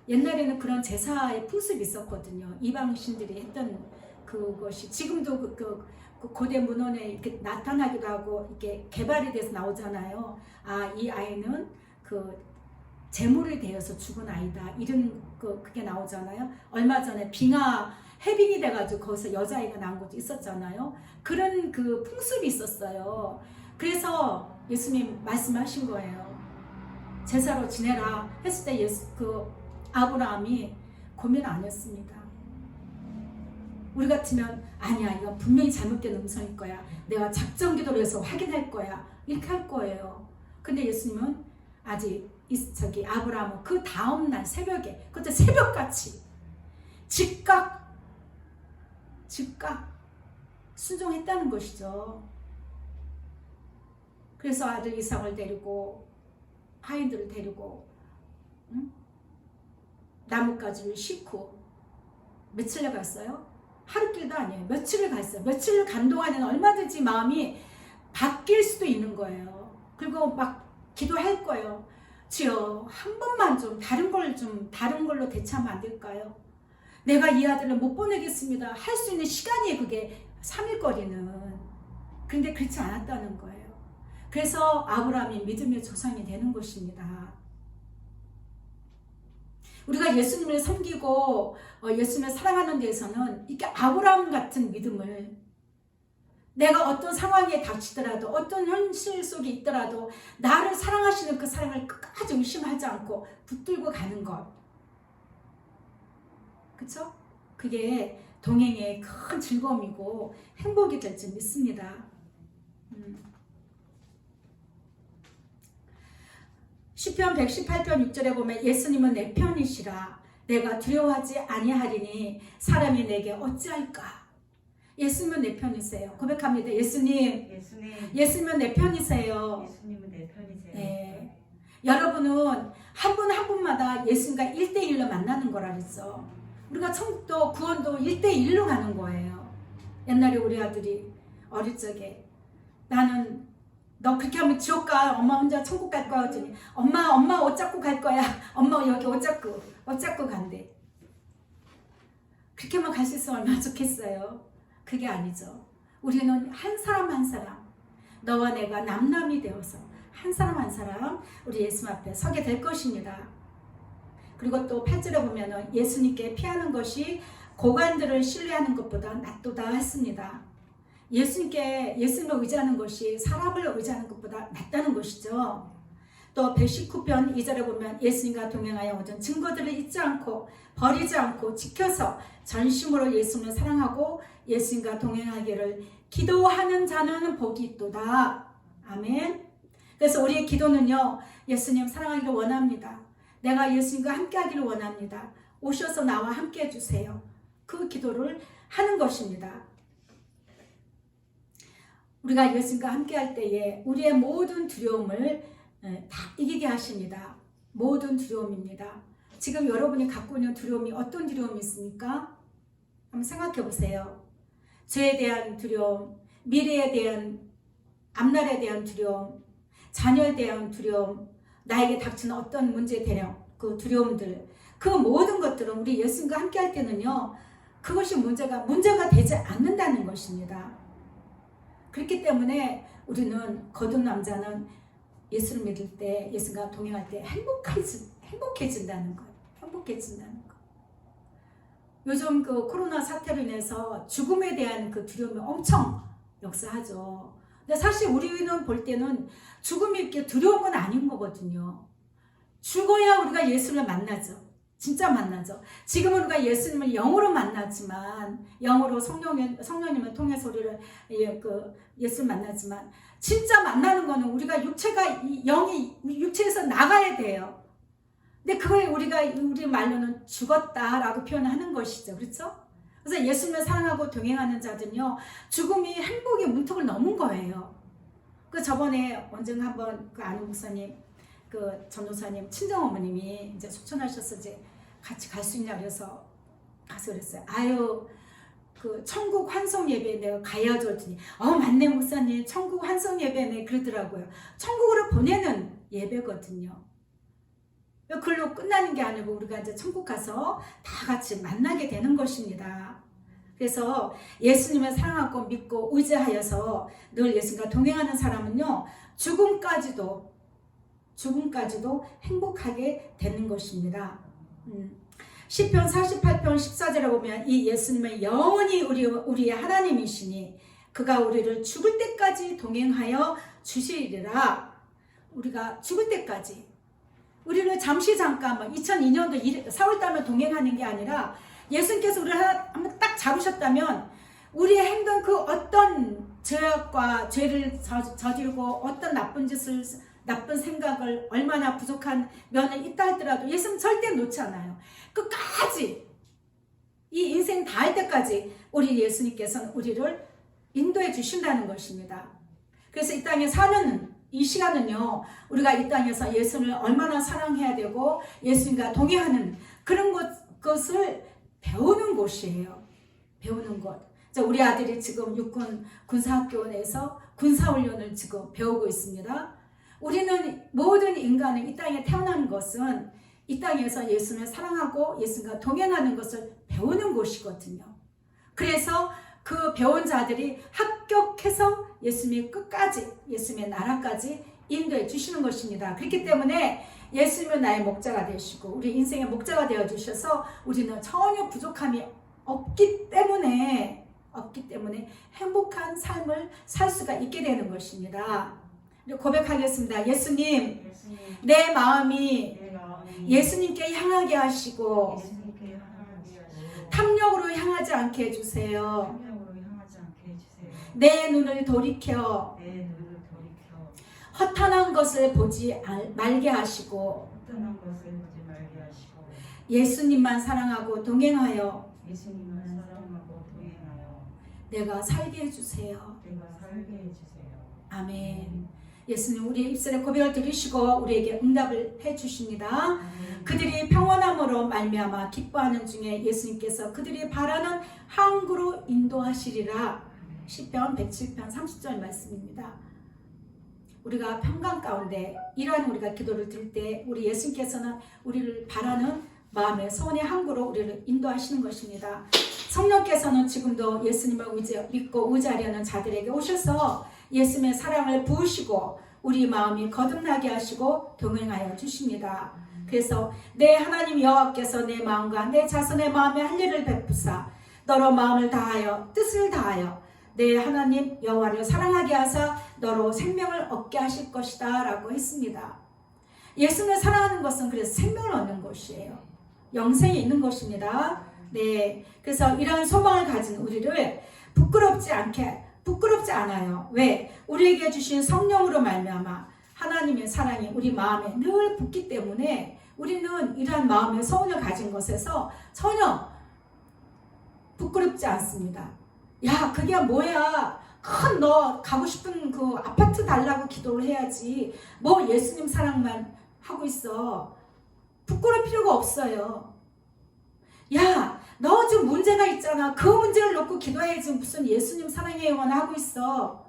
옛날에는 그런 제사의 풍습이 있었거든요. 이방신들이 했던 그것이 지금도 그 고대 문헌에 이렇게 나타나기도 하고 이렇게 개발이 돼서 나오잖아요. 아, 이 아이는 그 제물이 되어서 죽은 아이다. 이런 그게 나오잖아요. 얼마 전에 빙하 해빙이 돼가지고 거기서 여자아이가 나온 것도 있었잖아요. 그런 그 풍습이 있었어요. 그래서 예수님 말씀하신 거예요. 제사로 지내라 했을 때 그 아브라함이 고민 안 했습니다. 우리 같으면 아니야, 이건 분명히 잘못된 음성일 거야. 내가 작정기도를 해서 확인할 거야. 이렇게 할 거예요. 근데 예수님은 아직 아브라함은 그 다음날 새벽에, 그때 새벽같이 즉각 순종했다는 것이죠. 그래서 아들 이삭을 데리고 하인들을 데리고 나뭇가지를 싣고 며칠을 갔어요? 하루길도 아니에요. 며칠을 갔어요. 며칠을 간 동안에는 얼마든지 마음이 바뀔 수도 있는 거예요. 그리고 막 기도할 거예요. 주여, 한 번만 다른 걸로 대체하면 안 될까요? 내가 이 아들을 못 보내겠습니다. 할 수 있는 시간이 그게 3일거리는. 그런데 그렇지 않았다는 거예요. 그래서 아브라함이 믿음의 조상이 되는 것입니다. 우리가 예수님을 섬기고 예수님을 사랑하는 데에서는 이렇게 아브라함 같은 믿음을, 내가 어떤 상황에 닥치더라도 어떤 현실 속에 있더라도 나를 사랑하시는 그 사랑을 끝까지 의심하지 않고 붙들고 가는 것, 그쵸? 그게 동행의 큰 즐거움이고 행복이 될 줄 믿습니다. 시편 118편 6절에 보면 예수님은 내 편이시라 내가 두려워하지 아니하리니 사람이 내게 어찌할까. 예수님은 내 편이세요. 고백합니다. 예수님은 내 편이세요. 예수님은 내 편이세요. 네. 여러분은 한 분 한 분마다 예수님과 1대1로 만나는 거라 그랬어. 우리가 천국도 구원도 1대1로 가는 거예요. 옛날에 우리 아들이 어릴 적에 나는 너 그렇게 하면 지옥 가. 엄마 혼자 천국 갈 거야. 그랬더니 엄마 옷 잡고 갈 거야. 엄마 여기 옷 잡고 간대. 그렇게만 갈 수 있으면 얼마나 좋겠어요. 그게 아니죠. 우리는 한 사람 한 사람, 너와 내가 남남이 되어서 한 사람 한 사람 우리 예수님 앞에 서게 될 것입니다. 그리고 또 8절에 보면 예수님께 피하는 것이 고관들을 신뢰하는 것보다 낫도다 했습니다. 예수님을 의지하는 것이 사람을 의지하는 것보다 낫다는 것이죠. 또 119편 2절에 보면 예수님과 동행하여 오던 증거들을 잊지 않고 버리지 않고 지켜서 전심으로 예수님을 사랑하고 예수님과 동행하기를 기도하는 자는 복이 있도다. 아멘. 그래서 우리의 기도는요, 예수님 사랑하기를 원합니다. 내가 예수님과 함께 하기를 원합니다. 오셔서 나와 함께 해주세요. 그 기도를 하는 것입니다. 우리가 예수님과 함께 할 때에 우리의 모든 두려움을 다 이기게 하십니다. 모든 두려움입니다. 지금 여러분이 갖고 있는 두려움이 어떤 두려움이 있습니까? 한번 생각해 보세요. 죄에 대한 두려움, 미래에 대한, 앞날에 대한 두려움, 자녀에 대한 두려움, 나에게 닥치는 어떤 문제에 대한 그 두려움들, 그 모든 것들은 우리 예수님과 함께 할 때는요, 그것이 문제가 되지 않는다는 것입니다. 그렇기 때문에 우리는 거듭 남자는 예수를 믿을 때, 예수가 동행할 때 행복해진다는 거예요. 행복해진다는 거. 요즘 그 코로나 사태로 인해서 죽음에 대한 그 두려움이 엄청 역사하죠. 근데 사실 우리는 볼 때는 죽음이 이렇게 두려운 건 아닌 거거든요. 죽어야 우리가 예수를 만나죠. 진짜 만나죠. 지금은 우리가 예수님을 영으로 만나지만, 영으로 성령님을 통해서 우리를 예수를 만나지만, 진짜 만나는 거는 우리가 영이 육체에서 나가야 돼요. 근데 그걸 우리 말로는 죽었다라고 표현하는 것이죠. 그렇죠? 그래서 예수님을 사랑하고 동행하는 자들은요, 죽음이 행복의 문턱을 넘은 거예요. 저번에 언젠가 한번 아는 목사님, 전도사님, 친정어머님이 이제 소천하셔서 이제 같이 갈 수 있냐 그래서 가서 그랬어요. 아유, 천국 환송 예배에 내가 가야죠. 했더니, 맞네, 목사님. 천국 환송 예배네. 그러더라고요. 천국으로 보내는 예배거든요. 그걸로 끝나는 게 아니고 우리가 이제 천국 가서 다 같이 만나게 되는 것입니다. 그래서 예수님을 사랑하고 믿고 의지하여서 늘 예수님과 동행하는 사람은요, 죽음까지도 행복하게 되는 것입니다. 시편 48편 14절에 보면 이 예수님은 영원히 우리의 하나님이시니 그가 우리를 죽을 때까지 동행하여 주시리라. 우리가 죽을 때까지, 우리를 잠깐 2002년도 4월달만 동행하는 게 아니라 예수님께서 우리를 한번 딱 잡으셨다면 우리의 행동 그 어떤 죄악과 죄를 저지르고 어떤 나쁜 생각을 얼마나 부족한 면이 있다 할지라도 예수님 절대 놓지 않아요. 끝까지 이 인생 다 할 때까지 우리 예수님께서는 우리를 인도해 주신다는 것입니다. 그래서 이 땅에 사는 이 시간은요, 우리가 이 땅에서 예수님을 얼마나 사랑해야 되고 예수님과 동행하는 그런 것을 배우는 곳이에요. 배우는 곳. 우리 아들이 지금 육군 군사학교에서 군사훈련을 지금 배우고 있습니다. 우리는 모든 인간은 이 땅에 태어난 것은 이 땅에서 예수님을 사랑하고 예수님과 동행하는 것을 배우는 곳이거든요. 그래서 그 배운 자들이 합격해서 예수님의 끝까지, 예수님의 나라까지 인도해 주시는 것입니다. 그렇기 때문에 예수님은 나의 목자가 되시고 우리 인생의 목자가 되어 주셔서 우리는 전혀 부족함이 없기 때문에 행복한 삶을 살 수가 있게 되는 것입니다. 고백하겠습니다. 예수님, 내 마음이 예수님께 향하게 하시고 탐욕으로 향하지 않게 해주세요. 내 눈을 돌이켜 허탄한 것을 보지 말게 하시고 예수님만 사랑하고 동행하여 내가 살게 해주세요. 아멘. 예수님 우리의 입술에 고백을 들으시고 우리에게 응답을 해주십니다. 그들이 평온함으로 말미암아 기뻐하는 중에 예수님께서 그들이 바라는 항구로 인도하시리라. 시편 107편 30절 말씀입니다. 우리가 평강 가운데 이러한 우리가 기도를 드릴 때 우리 예수님께서는 우리를 바라는 마음의 소원의 항구로 우리를 인도하시는 것입니다. 성령께서는 지금도 예수님을 믿고 의지하려는 자들에게 오셔서 예수님의 사랑을 부으시고 우리 마음이 거듭나게 하시고 동행하여 주십니다. 그래서 내 하나님 여호와께서 내 마음과 내 자손의 마음에 할례를 베푸사 너로 마음을 다하여 뜻을 다하여 내 하나님 여호와를 사랑하게 하사 너로 생명을 얻게 하실 것이다 라고 했습니다. 예수님을 사랑하는 것은 그래서 생명을 얻는 것이에요. 영생이 있는 것입니다. 네, 그래서 이러한 소망을 가진 우리를 부끄럽지 않아요. 왜? 우리에게 주신 성령으로 말미암아 하나님의 사랑이 우리 마음에 늘 붙기 때문에 우리는 이러한 마음의 소원을 가진 것에서 전혀 부끄럽지 않습니다. 야, 그게 뭐야? 너 가고 싶은 그 아파트 달라고 기도를 해야지. 뭐 예수님 사랑만 하고 있어. 부끄러울 필요가 없어요. 야, 너 지금 문제가 있잖아. 그 문제를 놓고 기도해야지 무슨 예수님 사랑의 영원을 하고 있어.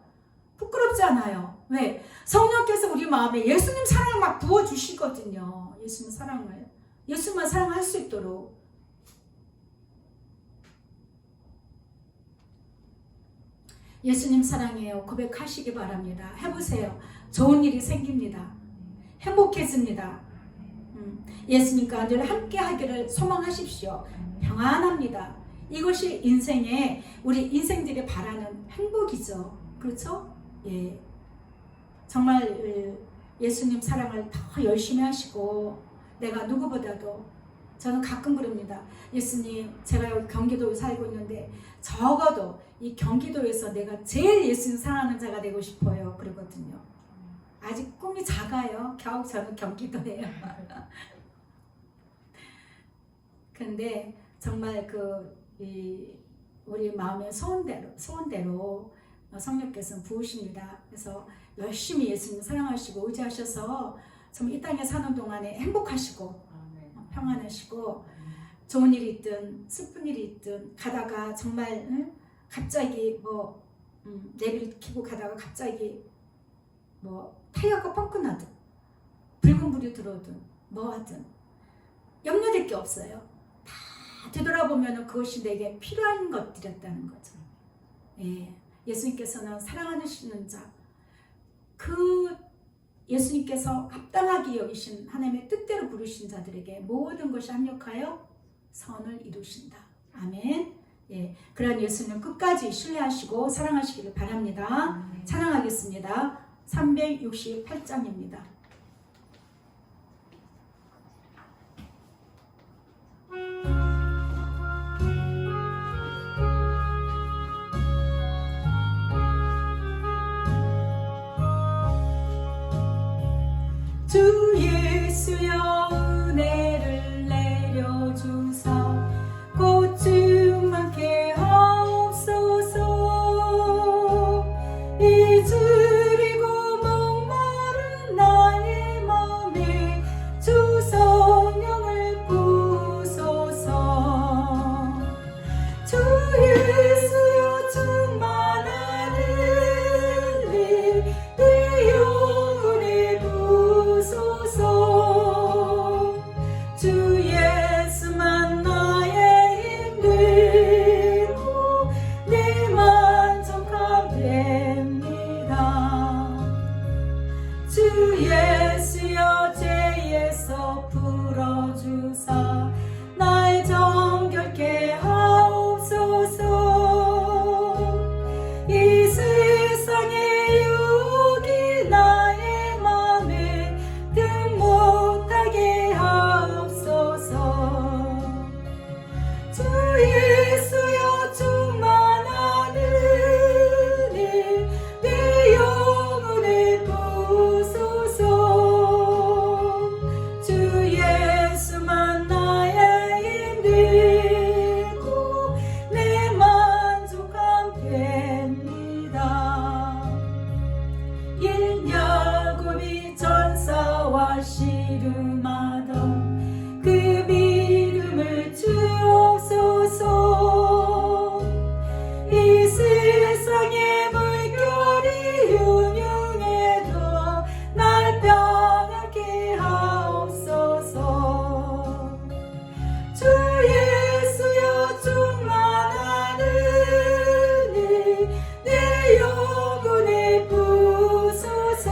부끄럽지 않아요. 왜? 성령께서 우리 마음에 예수님 사랑을 막 부어주시거든요. 예수님 사랑을. 예수님만 사랑할 수 있도록. 예수님 사랑해요 고백하시기 바랍니다. 해보세요. 좋은 일이 생깁니다. 행복해집니다. 예수님과 늘 함께 하기를 소망하십시오. 평안합니다. 이것이 인생의 우리 인생들이 바라는 행복이죠. 그렇죠? 예. 정말 예수님 사랑을 더 열심히 하시고 내가 누구보다도 저는 가끔 그럽니다. 예수님 제가 여기 경기도에 살고 있는데 적어도 이 경기도에서 내가 제일 예수님 사랑하는 자가 되고 싶어요. 그러거든요. 아직 꿈이 작아요. 겨우 저는 경기도예요. 근데 정말 우리 마음의 소원대로 성령께서는 부으십니다. 그래서 열심히 예수님 사랑하시고 의지하셔서 정말 이 땅에 사는 동안에 행복하시고 평안하시고 좋은 일이 있든 슬픈 일이 있든 가다가 정말 갑자기 내비를 켜고 가다가 갑자기 타이어가 펑크 나든 붉은 불이 들어오든 하든 염려될 게 없어요. 다 되돌아보면 그것이 내게 필요한 것들이었다는 거죠. 예. 예수님께서는 사랑하시는 자, 예수님께서 합당하게 여기신 하나님의 뜻대로 부르신 자들에게 모든 것이 합력하여 선을 이루신다. 아멘. 예, 그런 예수님 끝까지 신뢰하시고 사랑하시기를 바랍니다. 찬양하겠습니다. 368장입니다. 주 예수여 은혜를 내려주사 고충 많게 하옵소서. 잊으리고 목마른 나의 맘에 주 성령을 부소서. 주 예수여 충만한 은혜 내 영혼에 부소서. 주 예수만 나의 힘 되고 내 만족함 됩니다. 주 예수여 죄에서 풀어주사 날 정결케 하옵소서. 이 세상의 유혹이 나의 맘에 등 못하게 하옵소서. 주 예수여 충만한 은혜 내 영혼에 부소서. 주 예수만 나의 힘 되고 내 만족함 됩니다. 야곱이 전사와 씨름하던 그 믿음을 주옵소서. 이 세상의 물결이 흉흉해도 날 평안케 하옵소서. 주 예수여 충만한 은혜 내 영혼에 부소서.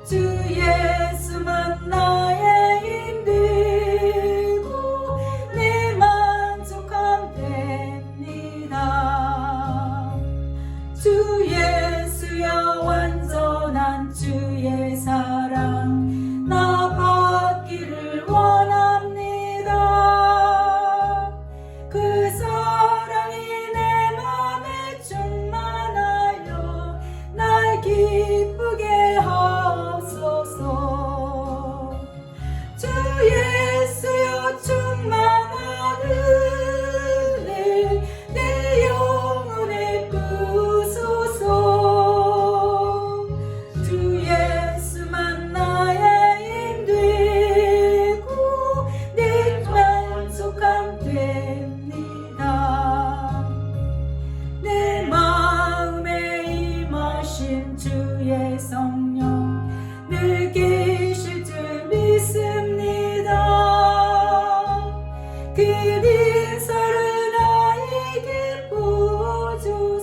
주 예수만 나의 힘 되고 내 만족함 됩니다. 주 예수여 완전한 주의 사랑 나 받기를 원합니다. 그 사랑이 내 맘에 충만하여 날 기쁘게 하옵소서. 주 예수여 충만한 은혜 내 영혼에 부소서. 주 예수만 나의 힘 되고 내 만족함 됩니다. 내 마음에 임하신 주의 성령 늘 계실 줄 믿습니다. 그 빈사를 나에게 부어주사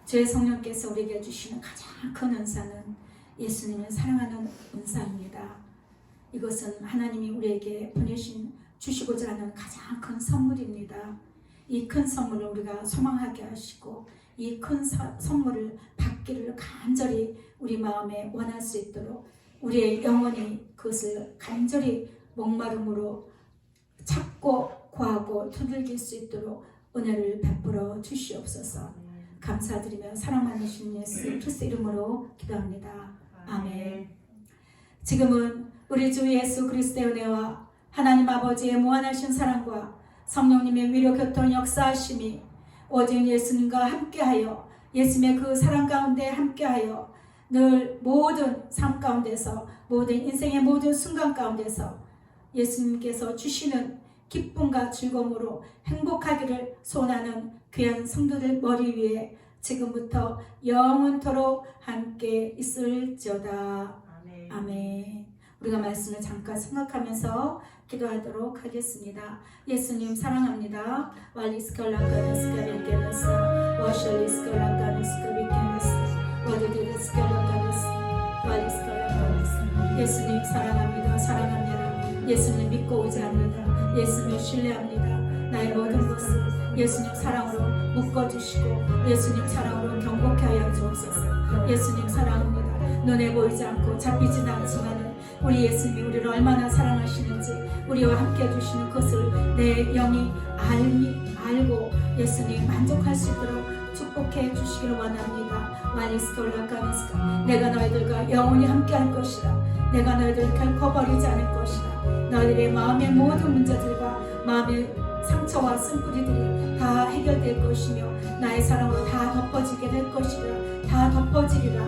주의 성령께서 우리에게 주시는 가장 큰 은사는 예수님을 사랑하는 은사입니다. 이것은 하나님이 우리에게 주시고자 하는 가장 큰 선물입니다. 이 큰 선물을 우리가 소망하게 하시고 이 큰 선물을 받기를 간절히 우리 마음에 원할 수 있도록 우리의 영혼이 그것을 간절히 목마름으로 찾고 구하고 두들길 수 있도록 은혜를 베풀어 주시옵소서. 감사드리며 사랑 많으신 예수 그리스도 이름으로 기도합니다. 아멘. 지금은 우리 주 예수 그리스도의 은혜와 하나님 아버지의 무한하신 사랑과 성령님의 위로 교통 역사하심이 오직 예수님과 함께하여 예수님의 그 사랑 가운데 함께하여 늘 모든 삶 가운데서 모든 인생의 모든 순간 가운데서 예수님께서 주시는 기쁨과 즐거움으로 행복하기를 소원하는 귀한 성도들 머리 위에 지금부터 영원토록 함께 있을지어다. 아멘. 아멘. 우리가 말씀을 잠깐 생각하면서 기도하도록 하겠습니다. 예수님 사랑합니다. 예수님 사랑합니다. 사랑합니다. 예수님 믿고 오지 않는다. 예수님 신뢰합니다. 나의 모든 것을 예수님 사랑으로 묶어주시고 예수님 사랑으로 경고케 하여 주옵소서. 예수님 사랑합니다. 눈에 보이지 않고 잡히지는 않지만 우리 예수님이 우리를 얼마나 사랑하시는지 우리와 함께 해주시는 것을 내 영이 알고 예수님 만족할 수 있도록 축복해 주시기를 원합니다. 내가 너희들과 영원히 함께 할 것이라. 내가 너희들을 결코 버리지 않을 것이라. 너희들의 마음의 모든 문제들과 마음의 상처와 쓴뿌리들이 다 해결될 것이며 나의 사랑으로 다 덮어지게 될 것이라. 다 덮어지리라.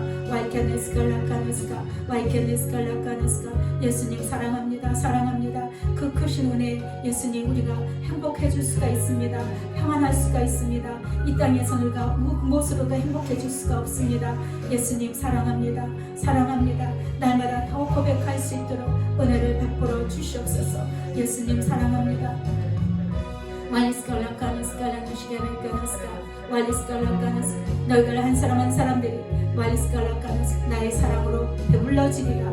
예수님 사랑합니다. 사랑합니다. 그 크신 은혜 예수님 우리가 행복해 줄 수가 있습니다. 평안할 수가 있습니다. 이 땅에서 우리가 무엇으로도 행복해 줄 수가 없습니다. 예수님 사랑합니다. 사랑합니다. 날마다 더 고백할 수 있도록 은혜를 베풀어 주시옵소서. 예수님 사랑합니다. 너희들 한 사람 한 사람들이 나의 사랑으로 배불러지리라.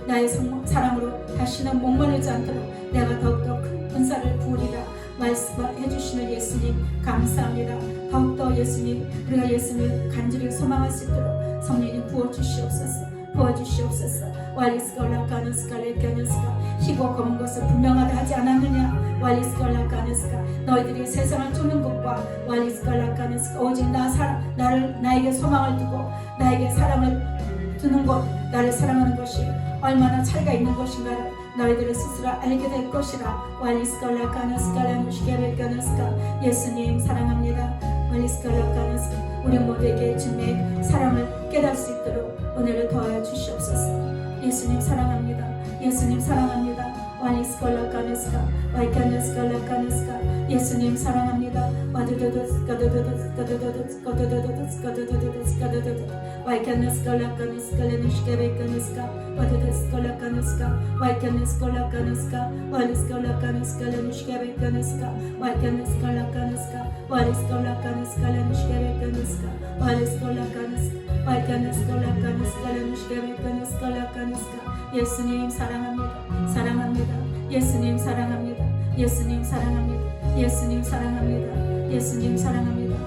나의 사랑으로 다시는 목마르지 않도록 내가 더욱더 큰 은사를 부으리라. 말씀해 주시는 예수님 감사합니다. 더욱더 예수님 우리가 예수님을 간절히 소망할 수 있도록 성령님 부어주시옵소서. 희고 검은 것을 분명하다 하지 않았느냐. 너희들이 세상을 두는 것과 오직 나에게 소망을 두고 나에게 사랑을 두는 것, 나를 사랑하는 것이 얼마나 차이가 있는 것인가를 너희들을 스스로 알게 될 것이라. 예수님 사랑합니다. 우리 모두에게 주님의 사랑을 깨달을 수 있도록 은혜를 더하여 주시옵소서. 예수님 사랑합니다. 예수님 사랑합니다. 예수님 사랑합니다. 예수님 사랑합니다. 사랑합니다. 예수님 사랑합니다. 예수님 사랑합니다. 예수님 사랑합니다. 예수님 사랑합니다.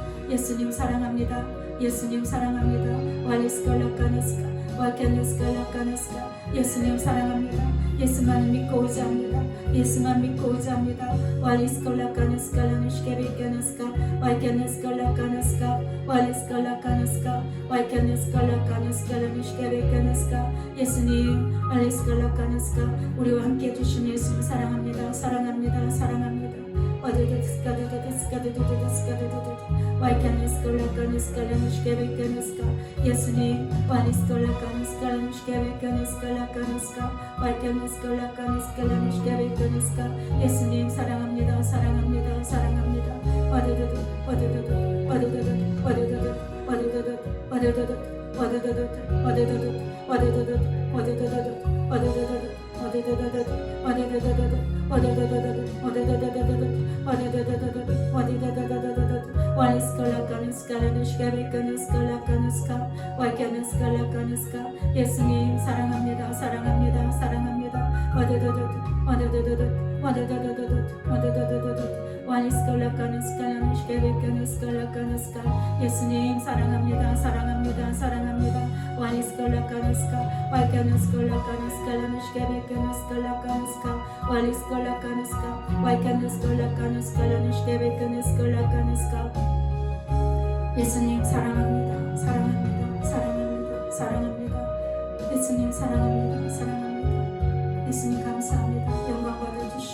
예수님 사랑합니다. 예수님 사랑합니다. 예수님 사랑합니다. 예수만 믿고 오지 합니다. 예수만 믿고 오지 합니다. 예수님 우리와 함께 해주신 예수님 사랑합니다. 사랑합니다. 사랑합니다. 예수님 예수님 사랑합니다. 사랑합니다. 사랑합니다. 예수님 사랑합니다. 사랑합니다. 사랑합니다. 예수님 사랑합니다. 사랑합니다. 사랑합니다. 예수님 사랑합니다. 사랑합니다. 사랑합니다. 사랑합니다. 예수님 사랑합니다. 사랑합니다. 예수님 감사합니다. 영광 받아주시옵소서.